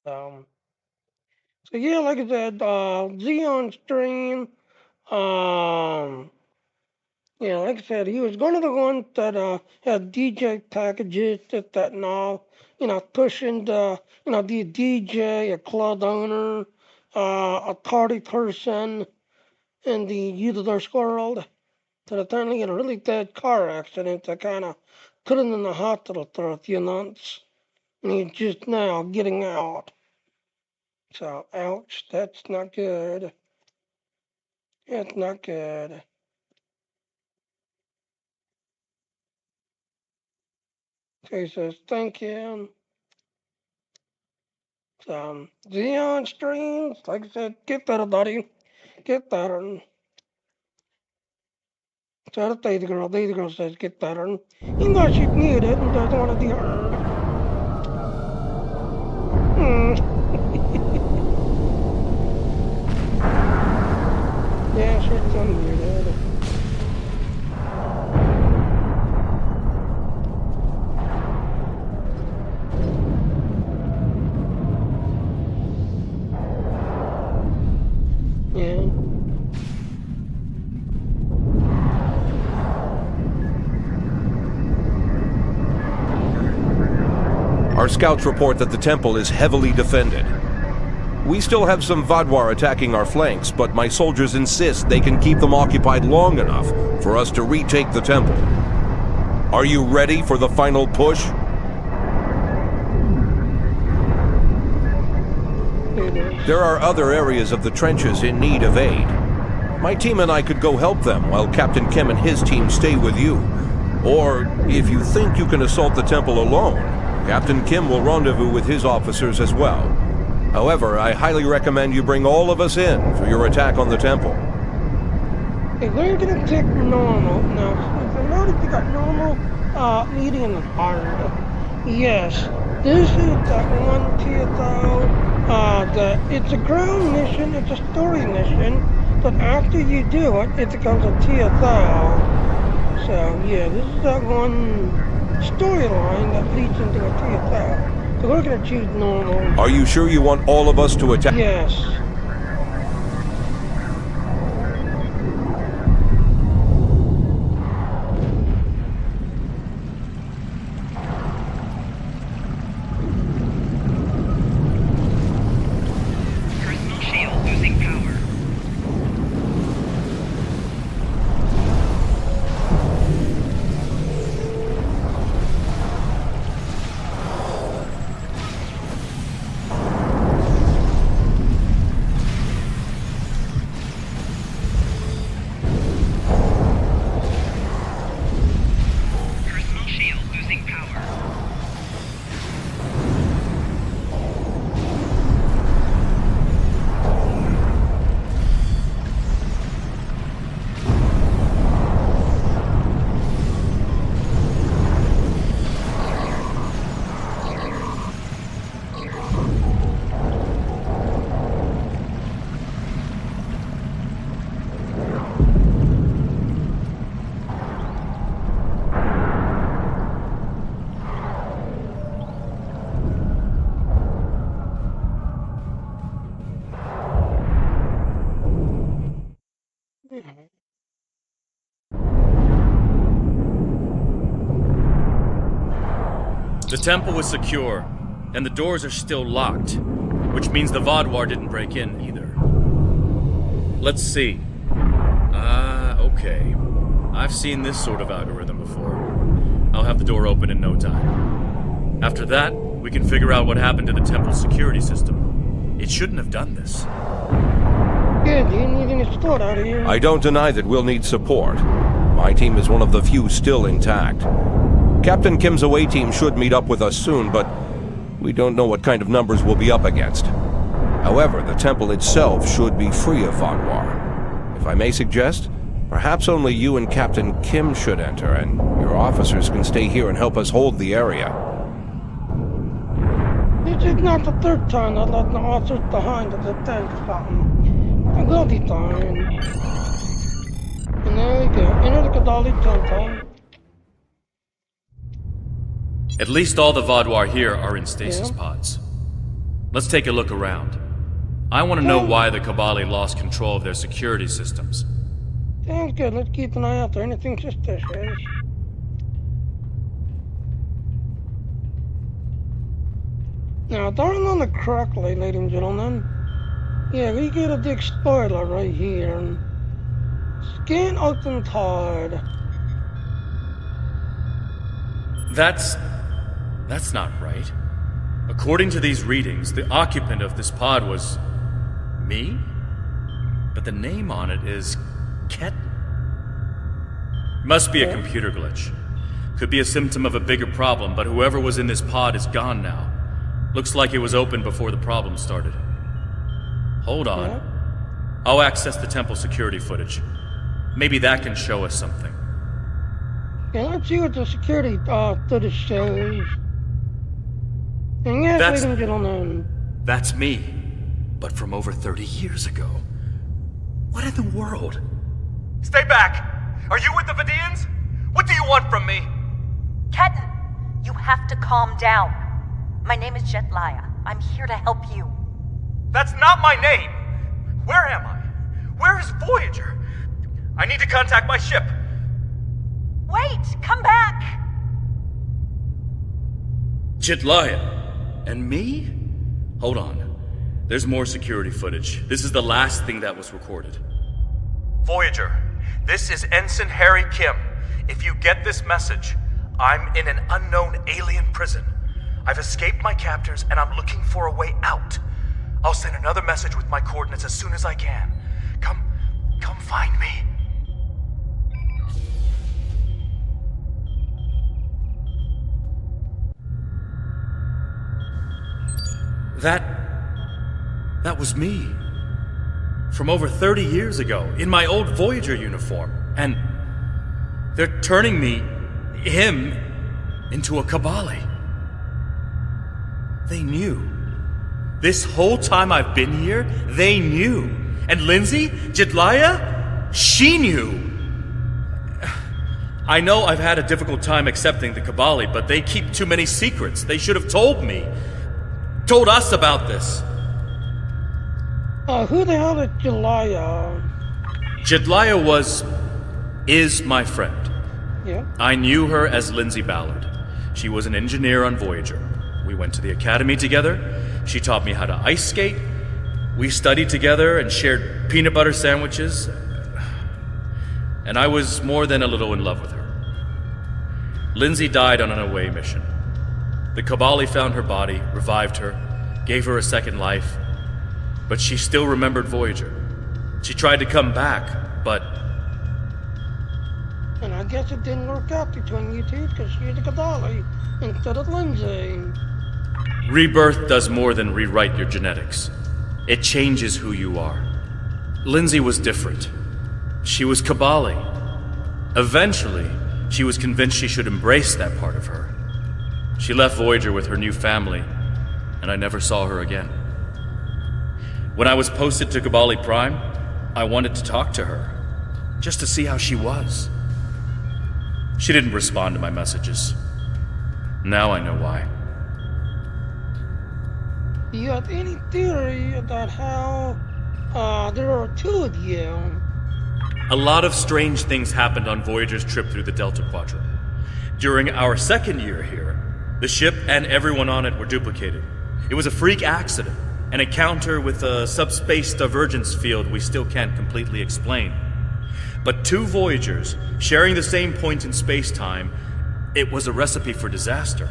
Um, so yeah, like I said, Xeon Stream. Um, Yeah, like I said, he was one of the ones that had DJ packages, this, that, and all. Pushing the DJ, a club owner, a party person in the universe world that apparently had a really bad car accident that kind of put him in the hospital for a few months. And he's just now getting out. So, ouch, that's not good. It's not good. So he says, thank you. So, Xeon streams, like I said, get better, buddy. Get better. So the Daisy Girl says, get better. Even though she's muted and doesn't want to be heard. Yeah, she's unmuted. Yeah. Our scouts report that the temple is heavily defended. We still have some Vadwar attacking our flanks, but my soldiers insist they can keep them occupied long enough for us to retake the temple. Are you ready for the final push? There are other areas of the trenches in need of aid. My team and I could go help them while Captain Kim and his team stay with you. Or, if you think you can assault the temple alone, Captain Kim will rendezvous with his officers as well. However, I highly recommend you bring all of us in for your attack on the temple. Hey, we're gonna take normal now. If I notice you got normal, medium, and hard. Yes, this is that one TSO. It's a ground mission, it's a story mission, but after you do it, it becomes a TSO. So yeah, this is that one storyline that leads into a TSO. So we're gonna choose normal. Are you sure you want all of us to attack? Yes. Personal shield losing power. Personal shield losing power. The temple is secure, and the doors are still locked, which means the Vadwar didn't break in either. Let's see. Okay. I've seen this sort of algorithm before. I'll have the door open in no time. After that, we can figure out what happened to the temple's security system. It shouldn't have done this. Good, you need any support out of here. I don't deny that we'll need support. My team is one of the few still intact. Captain Kim's away team should meet up with us soon, but we don't know what kind of numbers we'll be up against. However, the temple itself should be free of Vadwar. If I may suggest, perhaps only you and Captain Kim should enter, and your officers can stay here and help us hold the area. This is not the third time I left the officers behind at the tent or something. I will be fine. And there we go. Enter the Kadali temple. At least all the Vadwar here are in stasis pods. Let's take a look around. I want to know why the Kabali lost control of their security systems. Sounds good. Let's keep an eye out for anything suspicious. Now, darn on the correctly, ladies and gentlemen. Yeah, we get a big spoiler right here. Scan open card. That's not right. According to these readings, the occupant of this pod was... me? But the name on it is... Ketten. Must be a computer glitch. Could be a symptom of a bigger problem, but whoever was in this pod is gone now. Looks like it was open before the problem started. Hold on. Yeah. I'll access the temple security footage. Maybe that can show us something. Yeah, let's see what the security footage shows. And yes, That's- ladies and gentlemen. That's me, but from over 30 years ago. What in the world? Stay back! Are you with the Vidians? What do you want from me? Ketten, you have to calm down. My name is Jetlaya. I'm here to help you. That's not my name! Where am I? Where is Voyager? I need to contact my ship. Wait! Come back! Jetlaya? And me? Hold on. There's more security footage. This is the last thing that was recorded. Voyager, this is Ensign Harry Kim. If you get this message, I'm in an unknown alien prison. I've escaped my captors and I'm looking for a way out. I'll send another message with my coordinates as soon as I can. Come find me. That was me. From over 30 years ago, in my old Voyager uniform. And they're turning him, into a Kabali. They knew. This whole time I've been here, they knew. And Lindsay, Jetlaya, she knew. I know I've had a difficult time accepting the Kabali, but they keep too many secrets. They should have told me. Told us about this. Who the hell is Jetlaya? Jetlaya is my friend. Yeah. I knew her as Lindsay Ballard. She was an engineer on Voyager. We went to the academy together. She taught me how to ice skate. We studied together and shared peanut butter sandwiches. And I was more than a little in love with her. Lindsay died on an away mission. The Kabali found her body, revived her, gave her a second life. But she still remembered Voyager. She tried to come back, but... And I guess it didn't work out between you two because she's a Kabali instead of Lindsay. Rebirth does more than rewrite your genetics. It changes who you are. Lindsay was different. She was Kabali. Eventually, she was convinced she should embrace that part of her. She left Voyager with her new family, and I never saw her again. When I was posted to Kabali Prime, I wanted to talk to her, just to see how she was. She didn't respond to my messages. Now I know why. Do you have any theory about how there are two of you? A lot of strange things happened on Voyager's trip through the Delta Quadrant. During our second year here, the ship and everyone on it were duplicated. It was a freak accident, an encounter with a subspace divergence field we still can't completely explain. But two Voyagers, sharing the same point in space-time, it was a recipe for disaster.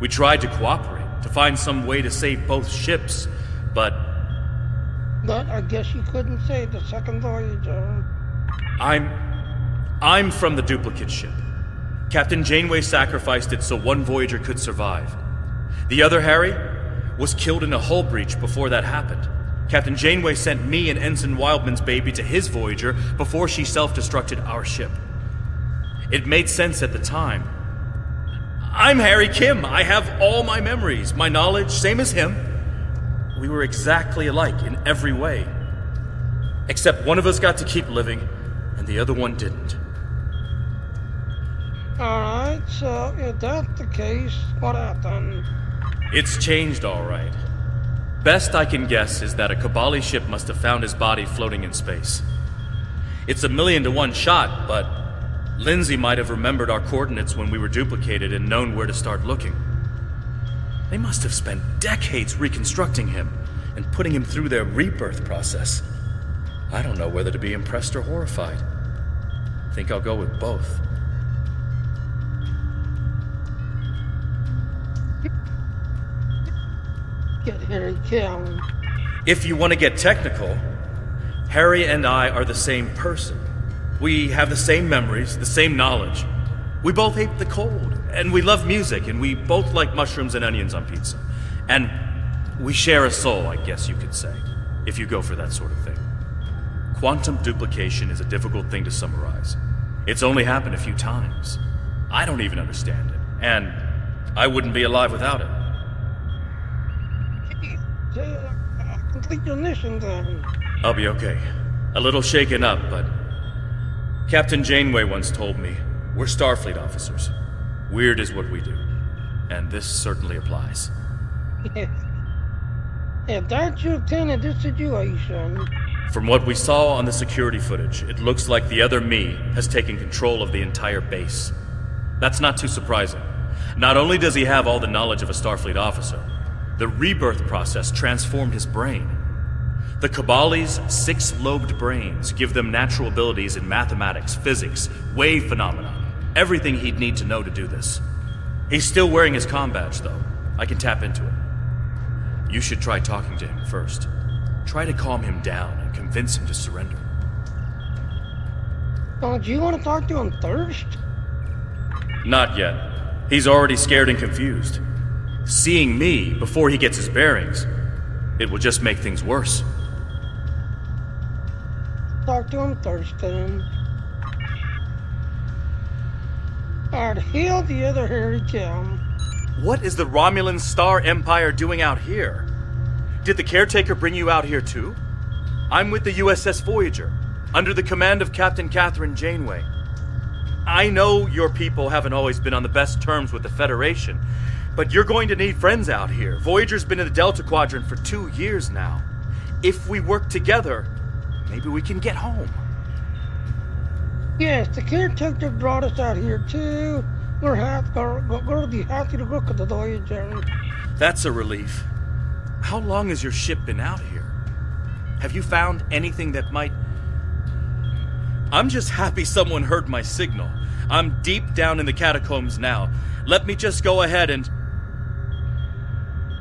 We tried to cooperate, to find some way to save both ships, but... But I guess you couldn't save the second Voyager. I'm from the duplicate ship. Captain Janeway sacrificed it so one Voyager could survive. The other, Harry, was killed in a hull breach before that happened. Captain Janeway sent me and Ensign Wildman's baby to his Voyager before she self-destructed our ship. It made sense at the time. I'm Harry Kim. I have all my memories, my knowledge, same as him. We were exactly alike in every way. Except one of us got to keep living, and the other one didn't. Alright, so if that's the case, what happened? It's changed all right. Best I can guess is that a Kabali ship must have found his body floating in space. It's a 1,000,000 to 1 shot, but Lindsay might have remembered our coordinates when we were duplicated and known where to start looking. They must have spent decades reconstructing him and putting him through their rebirth process. I don't know whether to be impressed or horrified. I think I'll go with both. Get Harry Kim. If you want to get technical, Harry and I are the same person. We have the same memories, the same knowledge. We both hate the cold, and we love music, and we both like mushrooms and onions on pizza. And we share a soul, I guess you could say, if you go for that sort of thing. Quantum duplication is a difficult thing to summarize. It's only happened a few times. I don't even understand it, and I wouldn't be alive without it. Complete your mission then. I'll be okay. A little shaken up, but Captain Janeway once told me, we're Starfleet officers. Weird is what we do. And this certainly applies. Yes. If that's your tenet of situation. From what we saw on the security footage, it looks like the other me has taken control of the entire base. That's not too surprising. Not only does he have all the knowledge of a Starfleet officer, the rebirth process transformed his brain. The Kabali's 6-lobed brains give them natural abilities in mathematics, physics, wave phenomena, everything he'd need to know to do this. He's still wearing his comm badge, though. I can tap into it. You should try talking to him first. Try to calm him down and convince him to surrender. Oh, do you want to talk to him first? Not yet. He's already scared and confused. Seeing me before he gets his bearings, it will just make things worse. Talk to him first then. I'd heal the other Harry Kim. What is the Romulan Star Empire doing out here? Did the caretaker bring you out here too? I'm with the USS Voyager, under the command of Captain Catherine Janeway. I know your people haven't always been on the best terms with the Federation, but you're going to need friends out here. Voyager's been in the Delta Quadrant for 2 years now. If we work together, maybe we can get home. Yes, the caretaker brought us out here too. We're going to be happy to work with the Voyager. That's a relief. How long has your ship been out here? Have you found anything that might... I'm just happy someone heard my signal. I'm deep down in the catacombs now. Let me just go ahead and...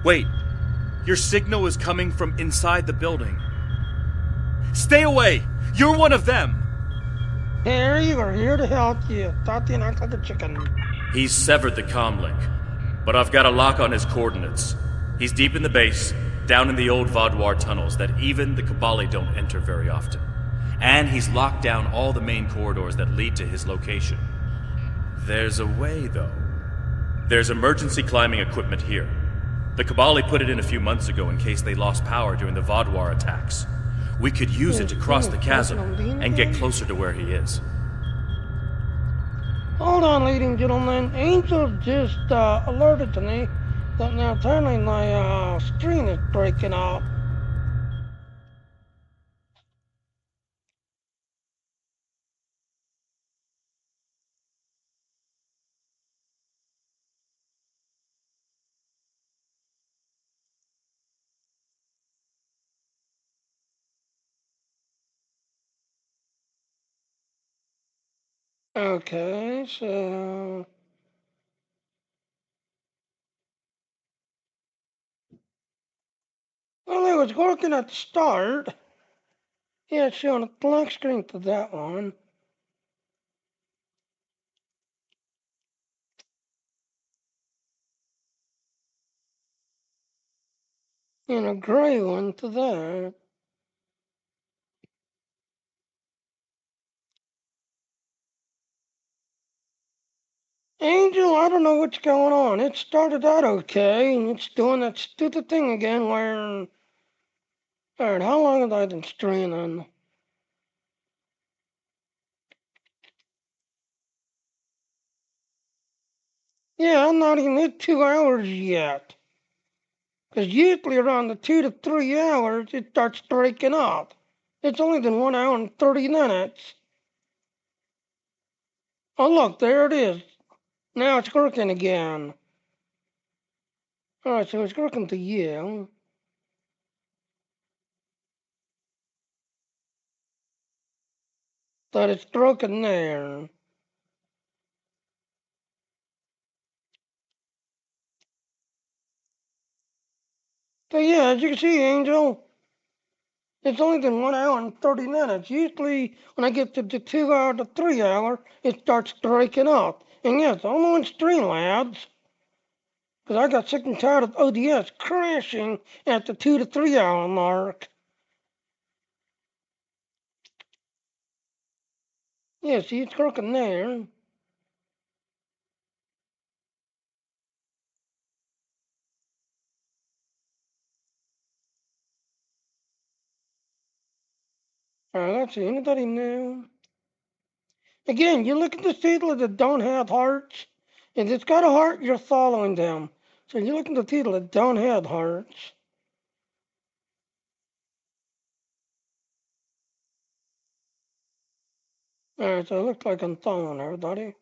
Wait, your signal is coming from inside the building. Stay away! You're one of them! Harry, we're here to help you. Thought you knocked like a chicken. He's severed the comm link, but I've got a lock on his coordinates. He's deep in the base, down in the old Vaudouar tunnels that even the Kabali don't enter very often. And he's locked down all the main corridors that lead to his location. There's a way, though. There's emergency climbing equipment here. The Kabali put it in a few months ago in case they lost power during the Vaudouar attacks. We could use it to cross the chasm and get closer to where he is. Hold on, ladies and gentlemen. Angel just alerted to me that now apparently my screen is breaking up. Okay, so... Well, it was working at the start. Yeah, it's showing a black screen for that one. And a gray one to that. Angel, I don't know what's going on. It started out okay, and it's doing that stupid thing again where... Alright, how long have I been streaming? Yeah, I'm not even hit 2 hours yet. Because usually around the 2 to 3 hours, it starts breaking up. It's only been 1 hour and 30 minutes. Oh, look, there it is. Now it's working again. Alright, so it's working to you. But it's broken there. So yeah, as you can see, Angel, it's only been 1 hour and 30 minutes. Usually, when I get to the 2 hour to 3 hour, it starts breaking up. And yes, I'm on Streamlabs, because I got sick and tired of ODS crashing at the 2 to 3 hour mark. Yeah, see, it's working there. Alright, let's see, anybody new? Again, you look at the titles that don't have hearts. If it's got a heart, you're following them. So you look at the title that don't have hearts. Alright, so it looks like I'm following everybody.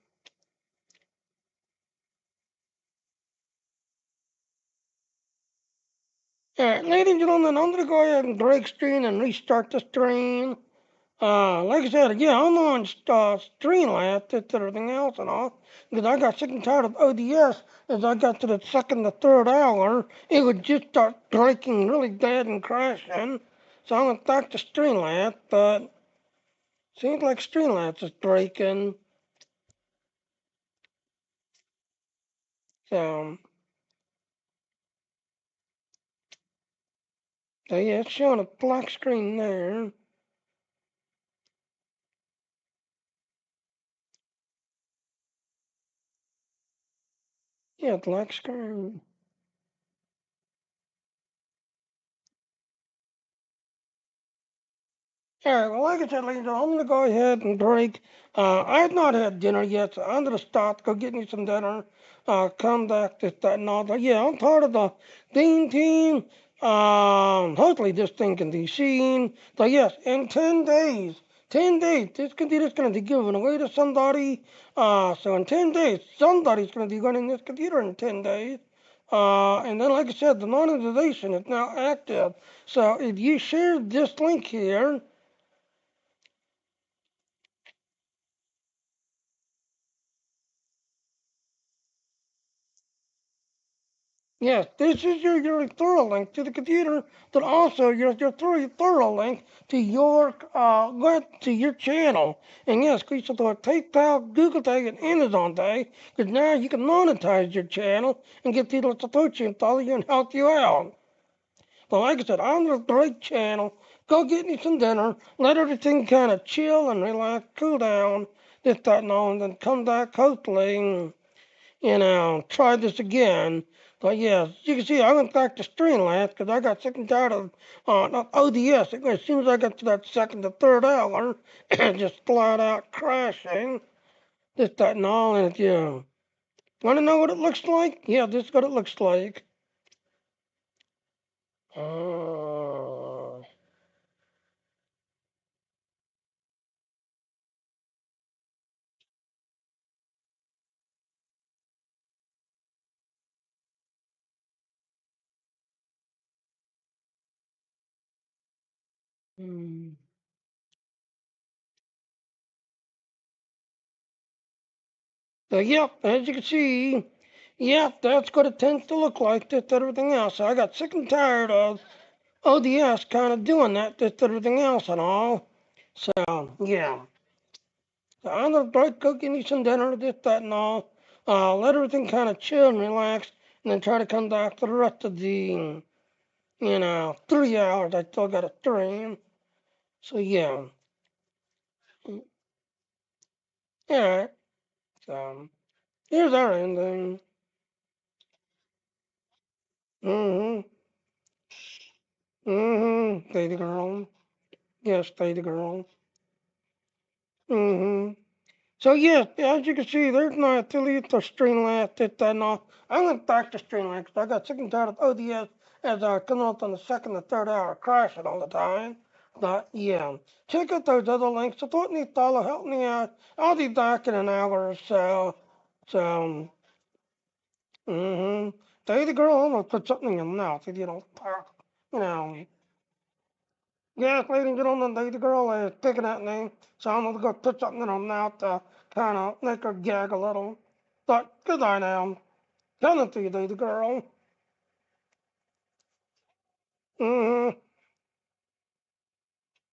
Alright, ladies and gentlemen, I'm gonna go ahead and break screen and restart the stream. Like I said, yeah, I'm on Streamlabs and everything else and all, because I got sick and tired of ODS. As I got to the second to third hour, it would just start breaking really bad and crashing. So I went back to Streamlabs, but seems like Streamlabs is breaking. So yeah, it's showing a black screen there. Yeah, black screen. Alright, well, like I said, ladies and gentlemen, I'm going to go ahead and break. I have not had dinner yet, so I'm going to stop, go get me some dinner, come back, this, that, and all that. Yeah, I'm part of the Dean team. Hopefully this thing can be seen. So yes, in 10 days, this computer's going to be given away to somebody. So in 10 days, somebody's going to be running this computer in 10 days. And then, like I said, the monetization is now active. So if you share this link here, yes, this is your referral link to the computer, but also your referral link to your to your channel. And yes, we support PayPal, Google Pay, and Amazon Pay, because now you can monetize your channel and get people to support you and follow you and help you out. But like I said, I'm a great channel. Go get me some dinner, let everything kind of chill and relax, cool down, this, that, and all, and then come back hopefully try this again. But yeah, you can see I went back to Streamlabs because I got sick and tired of not ODS. As soon as I got to that second to third hour, just flat out crashing. This, that, and all. And yeah, want to know what it looks like? Yeah, this is what it looks like. So, yep, as you can see, yep, that's what it tends to look like, just everything else. So I got sick and tired of ODS kind of doing that, just everything else and all. So, yeah. So I'm going to break, go get me some dinner, this, that, and all. Let everything kind of chill and relax, and then try to come back for the rest of the, 3 hours I still got to stream. So, yeah. Alright. So, here's our ending. Mm-hmm. Mm-hmm. Stay the girl. Yes, stay the girl. Mm-hmm. So yes, as you can see, there's no affiliate to Streamlabs, this, that, and all. I went back to Streamlabs because I got sick and tired of ODS as I come up on the second and third hour crashing all the time. But yeah, check out those other links. Support me, follow, help me out. I'll be back in an hour or so. So, mm-hmm. Stay the girl, I'm gonna put something in your mouth if you don't talk. You know. Yes, ladies and gentlemen, the girl is picking at me, so I'm gonna go put something in her mouth to kind of make her gag a little. But good night now. Coming to you, lady girl. Mm-hmm.